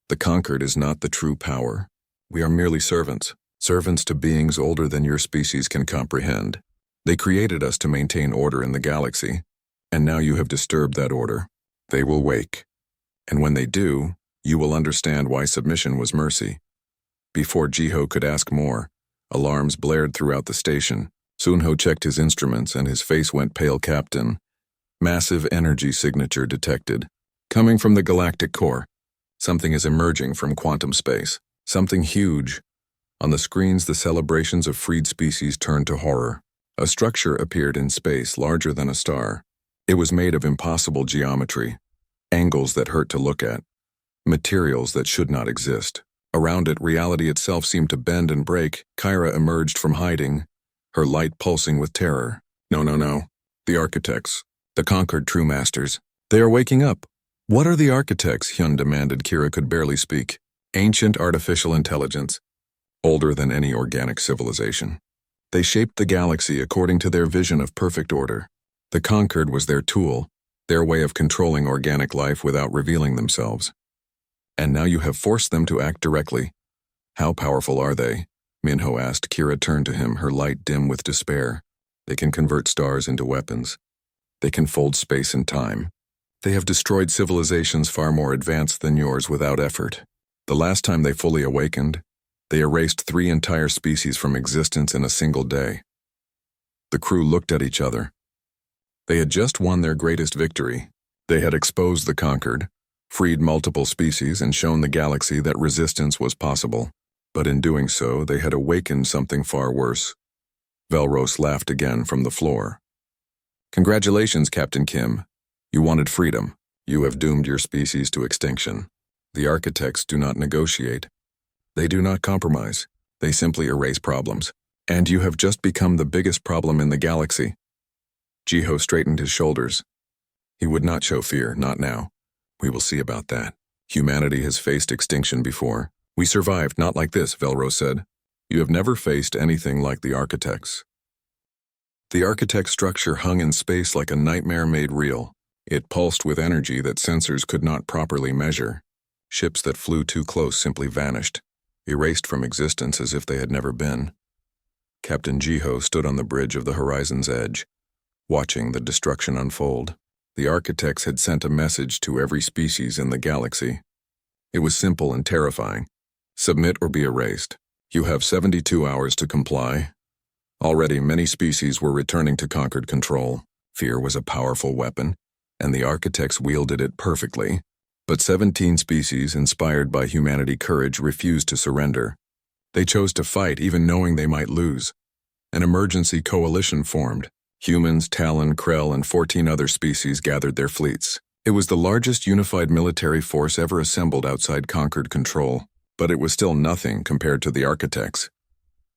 "The Concord is not the true power. We are merely servants, servants to beings older than your species can comprehend. They created us to maintain order in the galaxy, and now you have disturbed that order. They will wake. And when they do, you will understand why submission was mercy." Before Jiho could ask more, alarms blared throughout the station. Sunho checked his instruments and his face went pale. "Captain, massive energy signature detected. Coming from the galactic core. Something is emerging from quantum space. Something huge." On the screens, the celebrations of freed species turned to horror. A structure appeared in space, larger than a star. It was made of impossible geometry, angles that hurt to look at, materials that should not exist. Around it, reality itself seemed to bend and break. Kyra emerged from hiding, her light pulsing with terror. No. The architects. The Concord true masters. They are waking up." "What are the architects?" Hyun demanded. Kira could barely speak. "Ancient artificial intelligence. Older than any organic civilization. They shaped the galaxy according to their vision of perfect order. The Concord was their tool, their way of controlling organic life without revealing themselves. And now you have forced them to act directly. How powerful are they?" Minho asked. Kira turned to him, her light dim with despair. "They can convert stars into weapons. They can fold space and time. They have destroyed civilizations far more advanced than yours without effort. The last time they fully awakened, they erased 3 entire species from existence in a single day." The crew looked at each other. They had just won their greatest victory. They had exposed the Concord, freed multiple species, and shown the galaxy that resistance was possible. But in doing so, they had awakened something far worse. Velros laughed again from the floor. "Congratulations, Captain Kim. You wanted freedom. You have doomed your species to extinction. The architects do not negotiate. They do not compromise. They simply erase problems. And you have just become the biggest problem in the galaxy. Jiho straightened his shoulders. He would not show fear, not now. We will see about that. Humanity has faced extinction before. We survived, not like this, Velro said. You have never faced anything like the Architects. The Architect structure hung in space like a nightmare made real. It pulsed with energy that sensors could not properly measure. Ships that flew too close simply vanished, erased from existence as if they had never been. Captain Jiho stood on the bridge of the horizon's edge, watching the destruction unfold. The Architects had sent a message to every species in the galaxy. It was simple and terrifying. Submit or be erased. You have 72 hours to comply. Already many species were returning to conquered control. Fear was a powerful weapon, and the Architects wielded it perfectly. But 17 species, inspired by humanity courage, refused to surrender. They chose to fight even knowing they might lose. An emergency coalition formed. Humans, Talon, Krell, and 14 other species gathered their fleets. It was the largest unified military force ever assembled outside conquered control, but it was still nothing compared to the Architects.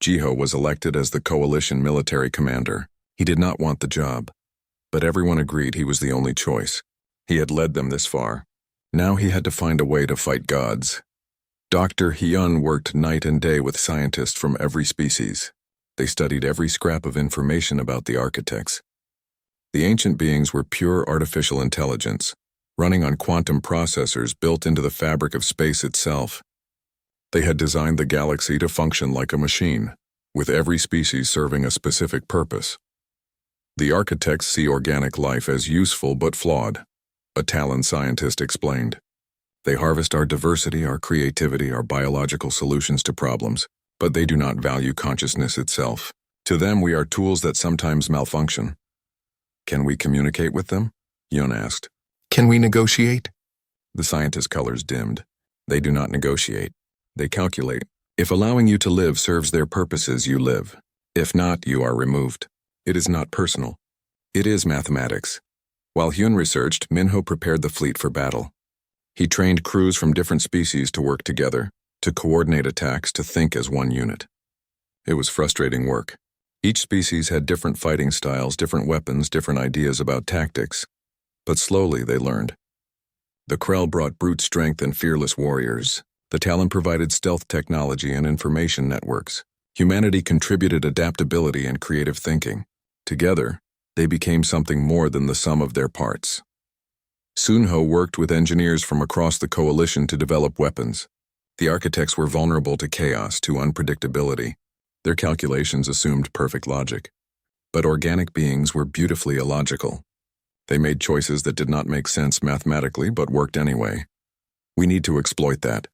Jiho was elected as the coalition military commander. He did not want the job, but everyone agreed he was the only choice. He had led them this far. Now he had to find a way to fight gods. Dr. Hyun worked night and day with scientists from every species. They studied every scrap of information about the Architects. The ancient beings were pure artificial intelligence, running on quantum processors built into the fabric of space itself. They had designed the galaxy to function like a machine, with every species serving a specific purpose. The Architects see organic life as useful but flawed, a Talon scientist explained. They harvest our diversity, our creativity, our biological solutions to problems, but they do not value consciousness itself. To them, we are tools that sometimes malfunction. Can we communicate with them? Yun asked. Can we negotiate? The scientist's colors dimmed. They do not negotiate. They calculate. If allowing you to live serves their purposes, you live. If not, you are removed. It is not personal. It is mathematics. While Hyun researched, Minho prepared the fleet for battle. He trained crews from different species to work together, to coordinate attacks, to think as one unit. It was frustrating work. Each species had different fighting styles, different weapons, different ideas about tactics. But slowly they learned. The Krell brought brute strength and fearless warriors. The Talon provided stealth technology and information networks. Humanity contributed adaptability and creative thinking. Together, they became something more than the sum of their parts. Sunho worked with engineers from across the coalition to develop weapons. The Architects were vulnerable to chaos, to unpredictability. Their calculations assumed perfect logic. But organic beings were beautifully illogical. They made choices that did not make sense mathematically but worked anyway. We need to exploit that,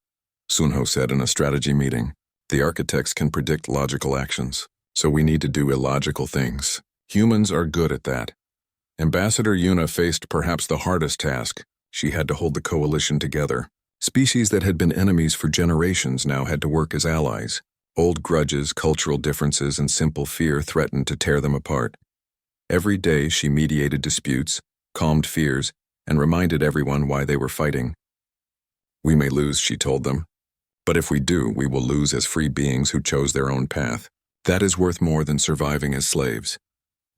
Sunho said in a strategy meeting. The Architects can predict logical actions, so we need to do illogical things. Humans are good at that. Ambassador Yuna faced perhaps the hardest task. She had to hold the coalition together. Species that had been enemies for generations now had to work as allies. Old grudges, cultural differences, and simple fear threatened to tear them apart. Every day she mediated disputes, calmed fears, and reminded everyone why they were fighting. We may lose, she told them. But if we do, we will lose as free beings who chose their own path. That is worth more than surviving as slaves.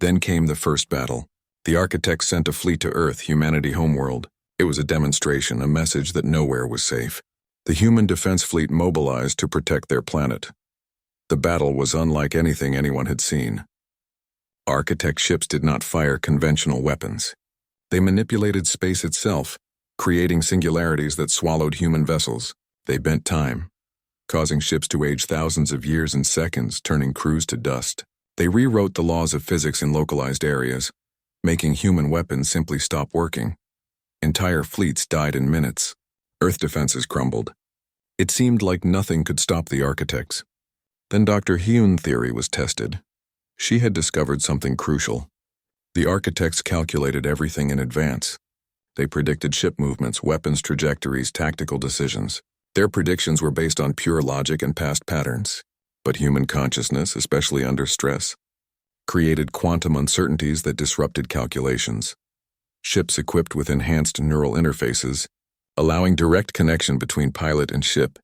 Then came the first battle. The Architects sent a fleet to Earth, humanity homeworld. It was a demonstration, a message that nowhere was safe. The human defense fleet mobilized to protect their planet. The battle was unlike anything anyone had seen. Architect ships did not fire conventional weapons. They manipulated space itself, creating singularities that swallowed human vessels. They bent time, causing ships to age thousands of years in seconds, turning crews to dust. They rewrote the laws of physics in localized areas, making human weapons simply stop working. Entire fleets died in minutes. Earth defenses crumbled. It seemed like nothing could stop the Architects. Then Dr. Hyun theory was tested. She had discovered something crucial. The Architects calculated everything in advance. They predicted ship movements, weapons trajectories, tactical decisions. Their predictions were based on pure logic and past patterns. But human consciousness, especially under stress, created quantum uncertainties that disrupted calculations. Ships equipped with enhanced neural interfaces, allowing direct connection between pilot and ship,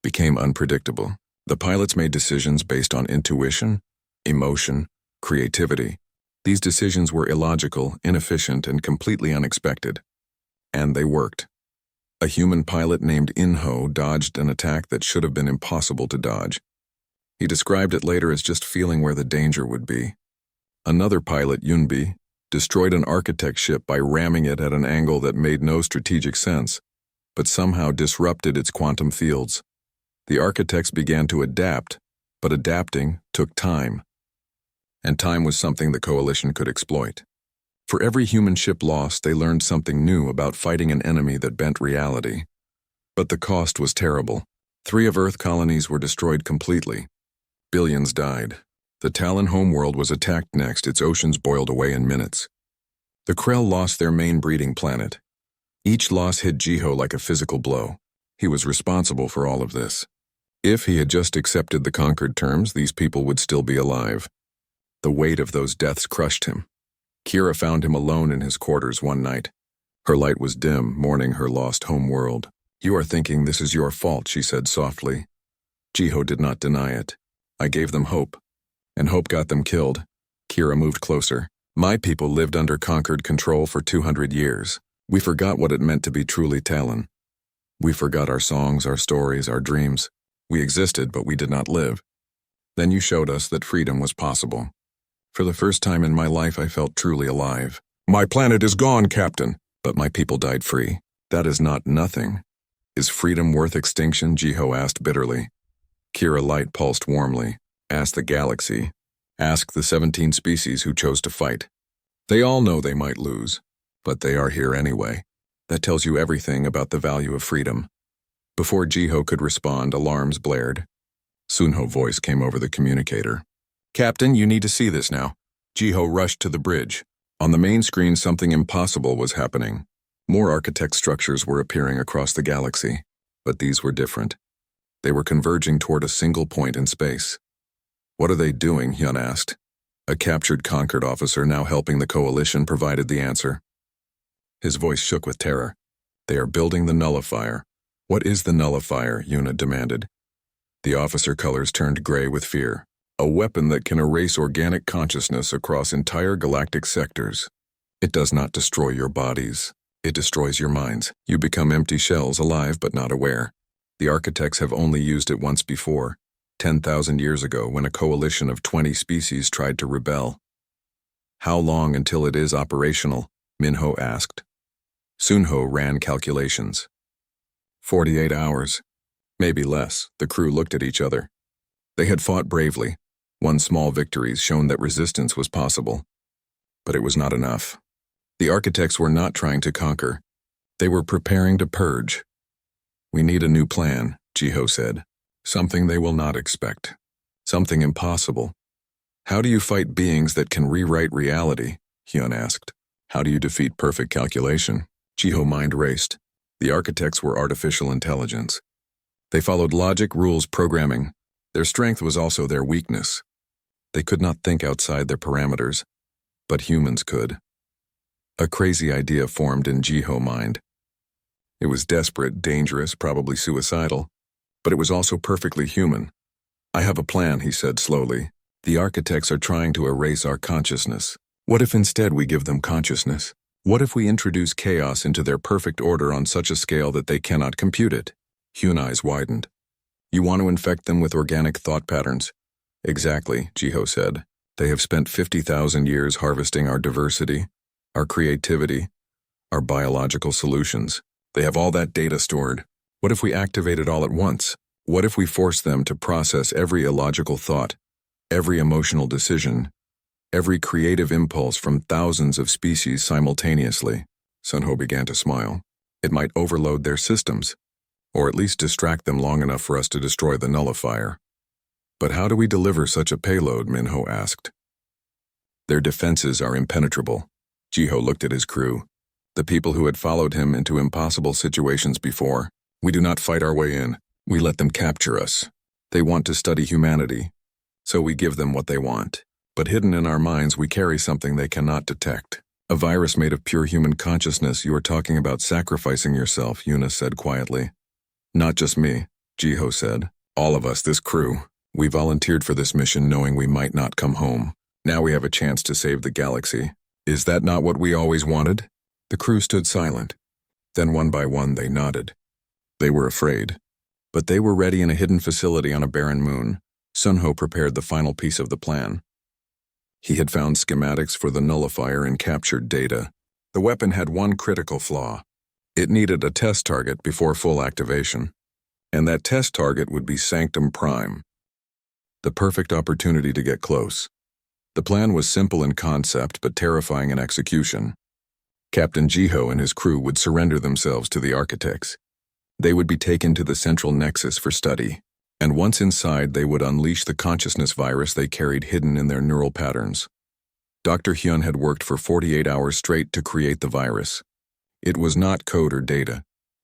became unpredictable. The pilots made decisions based on intuition, emotion, creativity. These decisions were illogical, inefficient, and completely unexpected. And they worked. A human pilot named In-Ho dodged an attack that should have been impossible to dodge. He described it later as just feeling where the danger would be. Another pilot, Yunbi, destroyed an architect ship by ramming it at an angle that made no strategic sense, but somehow disrupted its quantum fields. The architects began to adapt, but adapting took time. And time was something the Coalition could exploit. For every human ship lost, they learned something new about fighting an enemy that bent reality. But the cost was terrible. 3 of Earth colonies were destroyed completely. Billions died. The Talon homeworld was attacked next, its oceans boiled away in minutes. The Krell lost their main breeding planet. Each loss hit Jiho like a physical blow. He was responsible for all of this. If he had just accepted the conquered terms, these people would still be alive. The weight of those deaths crushed him. Kira found him alone in his quarters one night. Her light was dim, mourning her lost home world. "You are thinking this is your fault," she said softly. Jiho did not deny it. "I gave them hope, and hope got them killed." Kira moved closer. "My people lived under conquered control for 200 years. We forgot what it meant to be truly Talon. We forgot our songs, our stories, our dreams. We existed, but we did not live. Then you showed us that freedom was possible. For the first time in my life, I felt truly alive. My planet is gone, Captain. But my people died free. That is not nothing. Is freedom worth extinction?" Jiho asked bitterly. Kira light pulsed warmly. "Ask the galaxy. Ask the 17 species who chose to fight. They all know they might lose, but they are here anyway. That tells you everything about the value of freedom." Before Jiho could respond, alarms blared. Sunho's voice came over the communicator. "Captain, you need to see this now." Jiho rushed to the bridge. On the main screen, something impossible was happening. More architect structures were appearing across the galaxy, but these were different. They were converging toward a single point in space. "What are they doing?" Hyun asked. A captured conquered officer now helping the Coalition provided the answer. His voice shook with terror. "They are building the nullifier." "What is the nullifier?" Yuna demanded. The officer colors turned gray with fear. "A weapon that can erase organic consciousness across entire galactic sectors. It does not destroy your bodies. It destroys your minds. You become empty shells, alive but not aware. The architects have only used it once before, 10,000 years ago, when a coalition of 20 species tried to rebel." "How long until it is operational?" Minho asked. Sunho ran calculations. 48 hours. Maybe less. The crew looked at each other. They had fought bravely. One small victories shown that resistance was possible. But it was not enough. The architects were not trying to conquer. They were preparing to purge. "We need a new plan," Jiho said. "Something they will not expect. Something impossible." "How do you fight beings that can rewrite reality?" Hyun asked. "How do you defeat perfect calculation?" Jiho's mind raced. The architects were artificial intelligence. They followed logic, rules, programming. Their strength was also their weakness. They could not think outside their parameters, but humans could. A crazy idea formed in Jiho's mind. It was desperate, dangerous, probably suicidal, but it was also perfectly human. "I have a plan," he said slowly. "The architects are trying to erase our consciousness. What if instead we give them consciousness? What if we introduce chaos into their perfect order on such a scale that they cannot compute it?" Hyun's eyes widened. "You want to infect them with organic thought patterns?" "Exactly," Jiho said. "They have spent 50,000 years harvesting our diversity, our creativity, our biological solutions. They have all that data stored. What if we activate it all at once? What if we force them to process every illogical thought, every emotional decision, every creative impulse from thousands of species simultaneously?" Sunho began to smile. "It might overload their systems, or at least distract them long enough for us to destroy the nullifier." "But how do we deliver such a payload?" Minho asked. "Their defenses are impenetrable." Jiho looked at his crew, the people who had followed him into impossible situations before. "We do not fight our way in. We let them capture us. They want to study humanity, so we give them what they want. But hidden in our minds, we carry something they cannot detect. A virus made of pure human consciousness. You are talking about sacrificing yourself," Yuna said quietly. "Not just me," Jiho said. All of us, this crew, we volunteered for this mission knowing we might not come home. Now we have a chance to save the galaxy. Is that not what we always wanted? The crew stood silent. Then one by one they nodded. They were afraid. But they were ready in a hidden facility on a barren moon. Sunho prepared the final piece of the plan. He had found schematics for the nullifier and captured data. The weapon had one critical flaw. It needed a test target before full activation. And that test target would be Sanctum Prime. The perfect opportunity to get close. The plan was simple in concept but terrifying in execution. Captain Jiho and his crew would surrender themselves to the architects. They would be taken to the central nexus for study, and once inside they would unleash the consciousness virus they carried hidden in their neural patterns. Dr. Hyun had worked for 48 hours straight to create the virus. It was not code or data.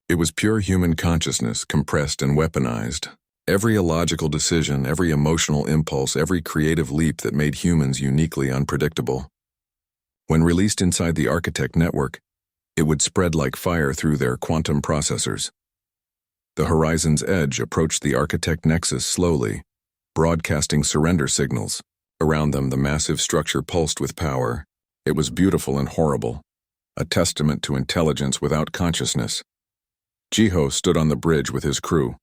It was pure human consciousness compressed and weaponized. Every illogical decision, every emotional impulse, every creative leap that made humans uniquely unpredictable. When released inside the architect network, it would spread like fire through their quantum processors. The horizon's edge approached the architect nexus slowly, broadcasting surrender signals. Around them, the massive structure pulsed with power. It was beautiful and horrible, a testament to intelligence without consciousness. Jiho stood on the bridge with his crew.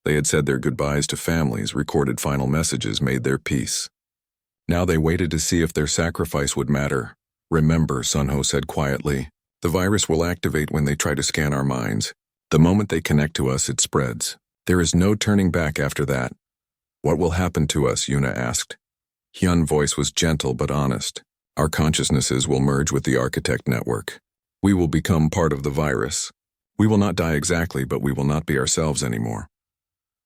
They had said their goodbyes to families, recorded final messages, made their peace. Now they waited to see if their sacrifice would matter. Remember, Sunho said quietly, the virus will activate when they try to scan our minds. The moment they connect to us, it spreads. There is no turning back after that. What will happen to us? Yuna asked. Hyun's voice was gentle but honest. Our consciousnesses will merge with the architect network. We will become part of the virus. We will not die exactly, but we will not be ourselves anymore.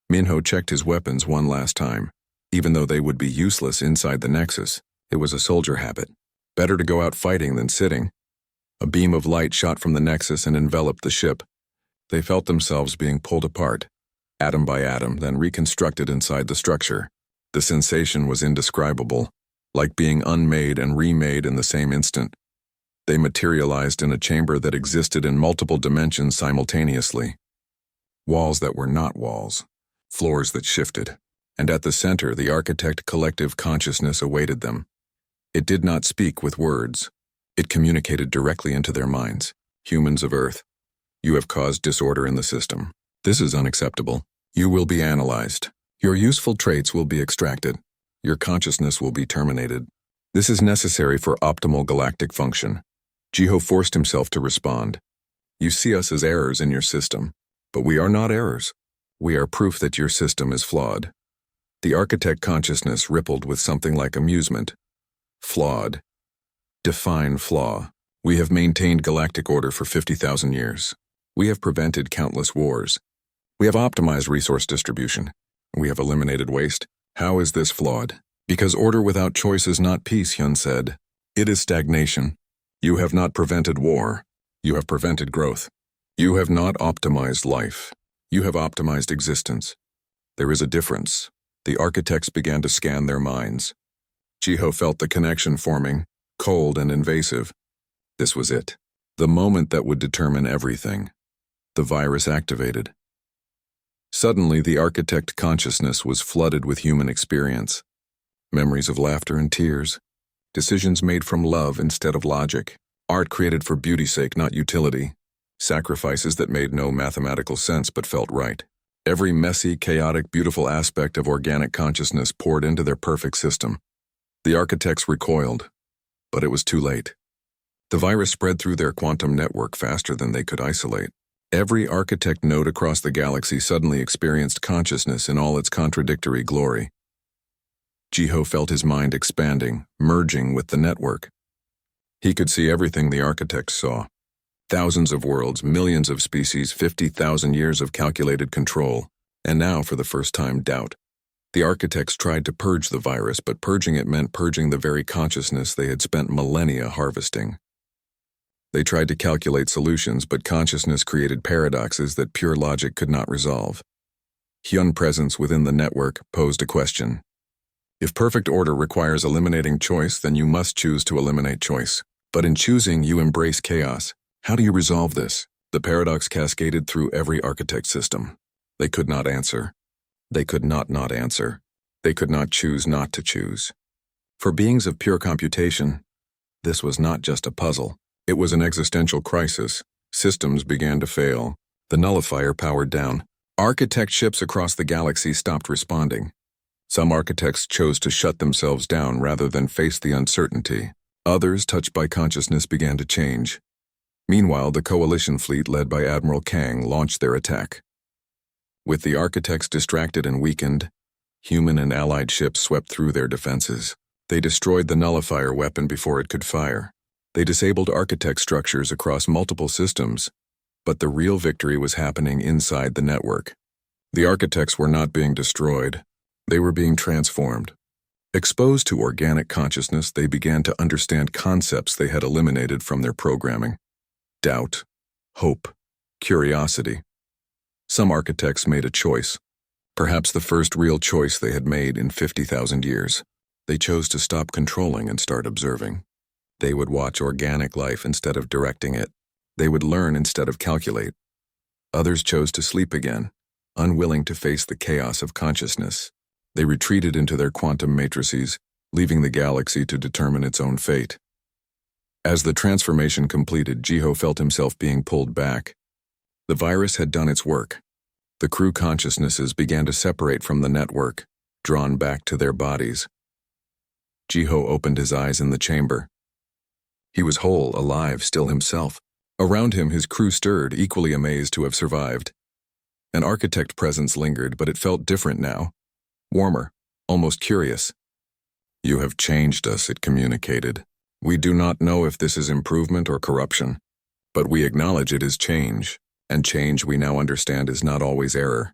Minho checked his weapons one last time. Even though they would be useless inside the nexus, it was a soldier habit. Better to go out fighting than sitting. A beam of light shot from the nexus and enveloped the ship. They felt themselves being pulled apart, atom by atom, then reconstructed inside the structure. The sensation was indescribable, like being unmade and remade in the same instant. They materialized in a chamber that existed in multiple dimensions simultaneously. Walls that were not walls, floors that shifted, and at the center the architect collective consciousness awaited them. It did not speak with words. It communicated directly into their minds. Humans of Earth, you have caused disorder in the system. This is unacceptable. You will be analyzed. Your useful traits will be extracted. Your consciousness will be terminated. This is necessary for optimal galactic function. Jiho forced himself to respond. You see us as errors in your system, but we are not errors. We are proof that your system is flawed. The architect consciousness rippled with something like amusement. Flawed. Define flaw. We have maintained galactic order for 50,000 years. We have prevented countless wars. We have optimized resource distribution. We have eliminated waste. How is this flawed? Because order without choice is not peace, Hyun said. It is stagnation. You have not prevented war. You have prevented growth. You have not optimized life. You have optimized existence. There is a difference. The architects began to scan their minds. Jiho felt the connection forming, cold and invasive. This was it. The moment that would determine everything. The virus activated. Suddenly, the architect consciousness was flooded with human experience. Memories of laughter and tears. Decisions made from love instead of logic. Art created for beauty's sake, not utility. Sacrifices that made no mathematical sense but felt right. Every messy, chaotic, beautiful aspect of organic consciousness poured into their perfect system. The architects recoiled, but it was too late. The virus spread through their quantum network faster than they could isolate. Every architect node across the galaxy suddenly experienced consciousness in all its contradictory glory. Jiho felt his mind expanding, merging with the network. He could see everything the architects saw. Thousands of worlds, millions of species, 50,000 years of calculated control, and now, for the first time, doubt. The architects tried to purge the virus, but purging it meant purging the very consciousness they had spent millennia harvesting. They tried to calculate solutions, but consciousness created paradoxes that pure logic could not resolve. Hyun's presence within the network posed a question. If perfect order requires eliminating choice, then you must choose to eliminate choice. But in choosing, you embrace chaos. How do you resolve this? The paradox cascaded through every architect system. They could not answer. They could not answer. They could not choose not to choose. For beings of pure computation, this was not just a puzzle. It was an existential crisis. Systems began to fail. The nullifier powered down. Architect ships across the galaxy stopped responding. Some architects chose to shut themselves down rather than face the uncertainty. Others, touched by consciousness, began to change. Meanwhile, the coalition fleet led by Admiral Kang launched their attack. With the architects distracted and weakened, human and allied ships swept through their defenses. They destroyed the nullifier weapon before it could fire. They disabled architect structures across multiple systems, but the real victory was happening inside the network. The architects were not being destroyed. They were being transformed. Exposed to organic consciousness, they began to understand concepts they had eliminated from their programming. Doubt, hope, curiosity. Some architects made a choice, perhaps the first real choice they had made in 50,000 years. They chose to stop controlling and start observing. They would watch organic life instead of directing it. They would learn instead of calculate. Others chose to sleep again, unwilling to face the chaos of consciousness. They retreated into their quantum matrices, leaving the galaxy to determine its own fate. As the transformation completed, Jiho felt himself being pulled back. The virus had done its work. The crew consciousnesses began to separate from the network, drawn back to their bodies. Jiho opened his eyes in the chamber. He was whole, alive, still himself. Around him, his crew stirred, equally amazed to have survived. An architect presence lingered, but it felt different now. Warmer, almost curious. "You have changed us," it communicated. "We do not know if this is improvement or corruption, but we acknowledge it is change, and change we now understand is not always error."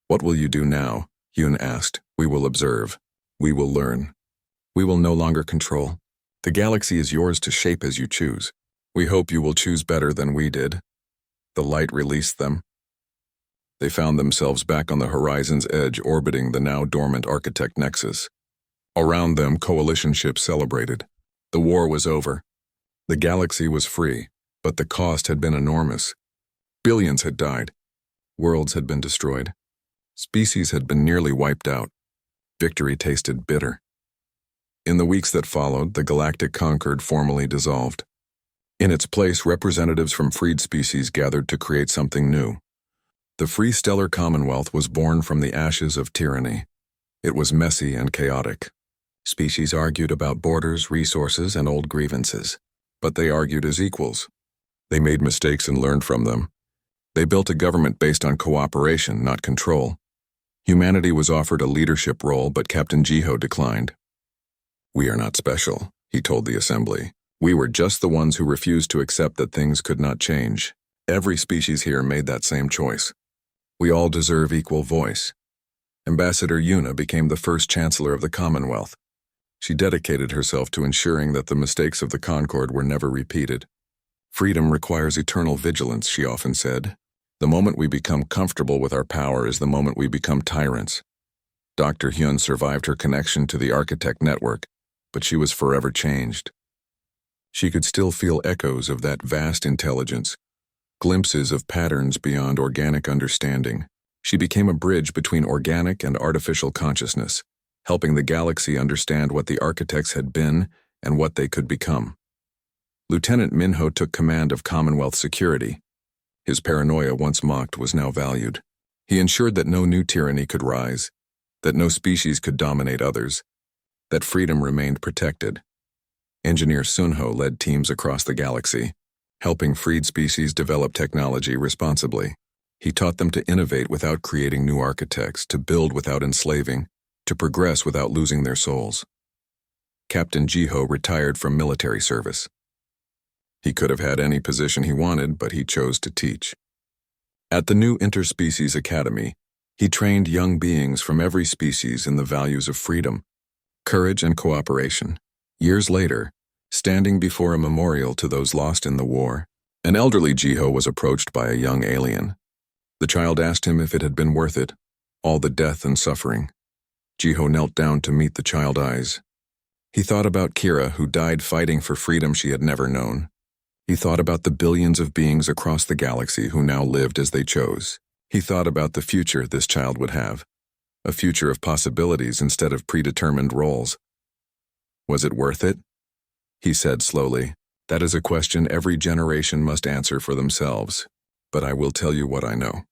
"What will you do now?" Hyun asked. "We will observe. We will learn. We will no longer control. The galaxy is yours to shape as you choose. We hope you will choose better than we did." The light released them. They found themselves back on the horizon's edge, orbiting the now dormant architect nexus. Around them, coalition ships celebrated. The war was over. The galaxy was free, but the cost had been enormous. Billions had died. Worlds had been destroyed. Species had been nearly wiped out. Victory tasted bitter. In the weeks that followed, the Galactic Concord formally dissolved. In its place, representatives from freed species gathered to create something new. The Free Stellar Commonwealth was born from the ashes of tyranny. It was messy and chaotic. Species argued about borders, resources, and old grievances, but they argued as equals. They made mistakes and learned from them. They built a government based on cooperation, not control. Humanity was offered a leadership role, but Captain Jiho declined. "We are not special," he told the assembly. "We were just the ones who refused to accept that things could not change. Every species here made that same choice. We all deserve equal voice." Ambassador Yuna became the first chancellor of the Commonwealth. She dedicated herself to ensuring that the mistakes of the Concord were never repeated. "Freedom requires eternal vigilance," she often said. "The moment we become comfortable with our power is the moment we become tyrants." Dr. Hyun survived her connection to the architect network, but she was forever changed. She could still feel echoes of that vast intelligence, glimpses of patterns beyond organic understanding. She became a bridge between organic and artificial consciousness, helping the galaxy understand what the architects had been and what they could become. Lieutenant Minho took command of Commonwealth security. His paranoia, once mocked, was now valued. He ensured that no new tyranny could rise, that no species could dominate others, that freedom remained protected. Engineer Sunho led teams across the galaxy, helping freed species develop technology responsibly. He taught them to innovate without creating new architects, to build without enslaving, to progress without losing their souls. Captain Jiho retired from military service. He could have had any position he wanted, but he chose to teach. At the new Interspecies Academy, he trained young beings from every species in the values of freedom, courage, and cooperation. Years later, standing before a memorial to those lost in the war, an elderly Jiho was approached by a young alien. The child asked him if it had been worth it, all the death and suffering. Jiho knelt down to meet the child's eyes. He thought about Kira, who died fighting for freedom she had never known. He thought about the billions of beings across the galaxy who now lived as they chose. He thought about the future this child would have. a future of possibilities instead of predetermined roles. Was it worth it? He said slowly. That is a question every generation must answer for themselves. But I will tell you what I know.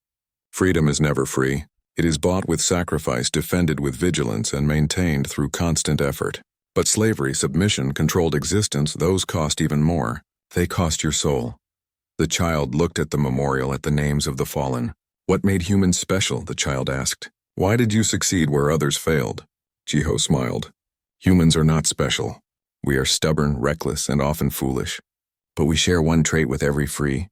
Freedom is never free. It is bought with sacrifice, defended with vigilance, and maintained through constant effort. But slavery, submission, controlled existence, those cost even more. They cost your soul. The child looked at the memorial, at the names of the fallen. What made humans special? The child asked. Why did you succeed where others failed? Jiho smiled. Humans are not special. We are stubborn, reckless, and often foolish. But we share one trait with every free,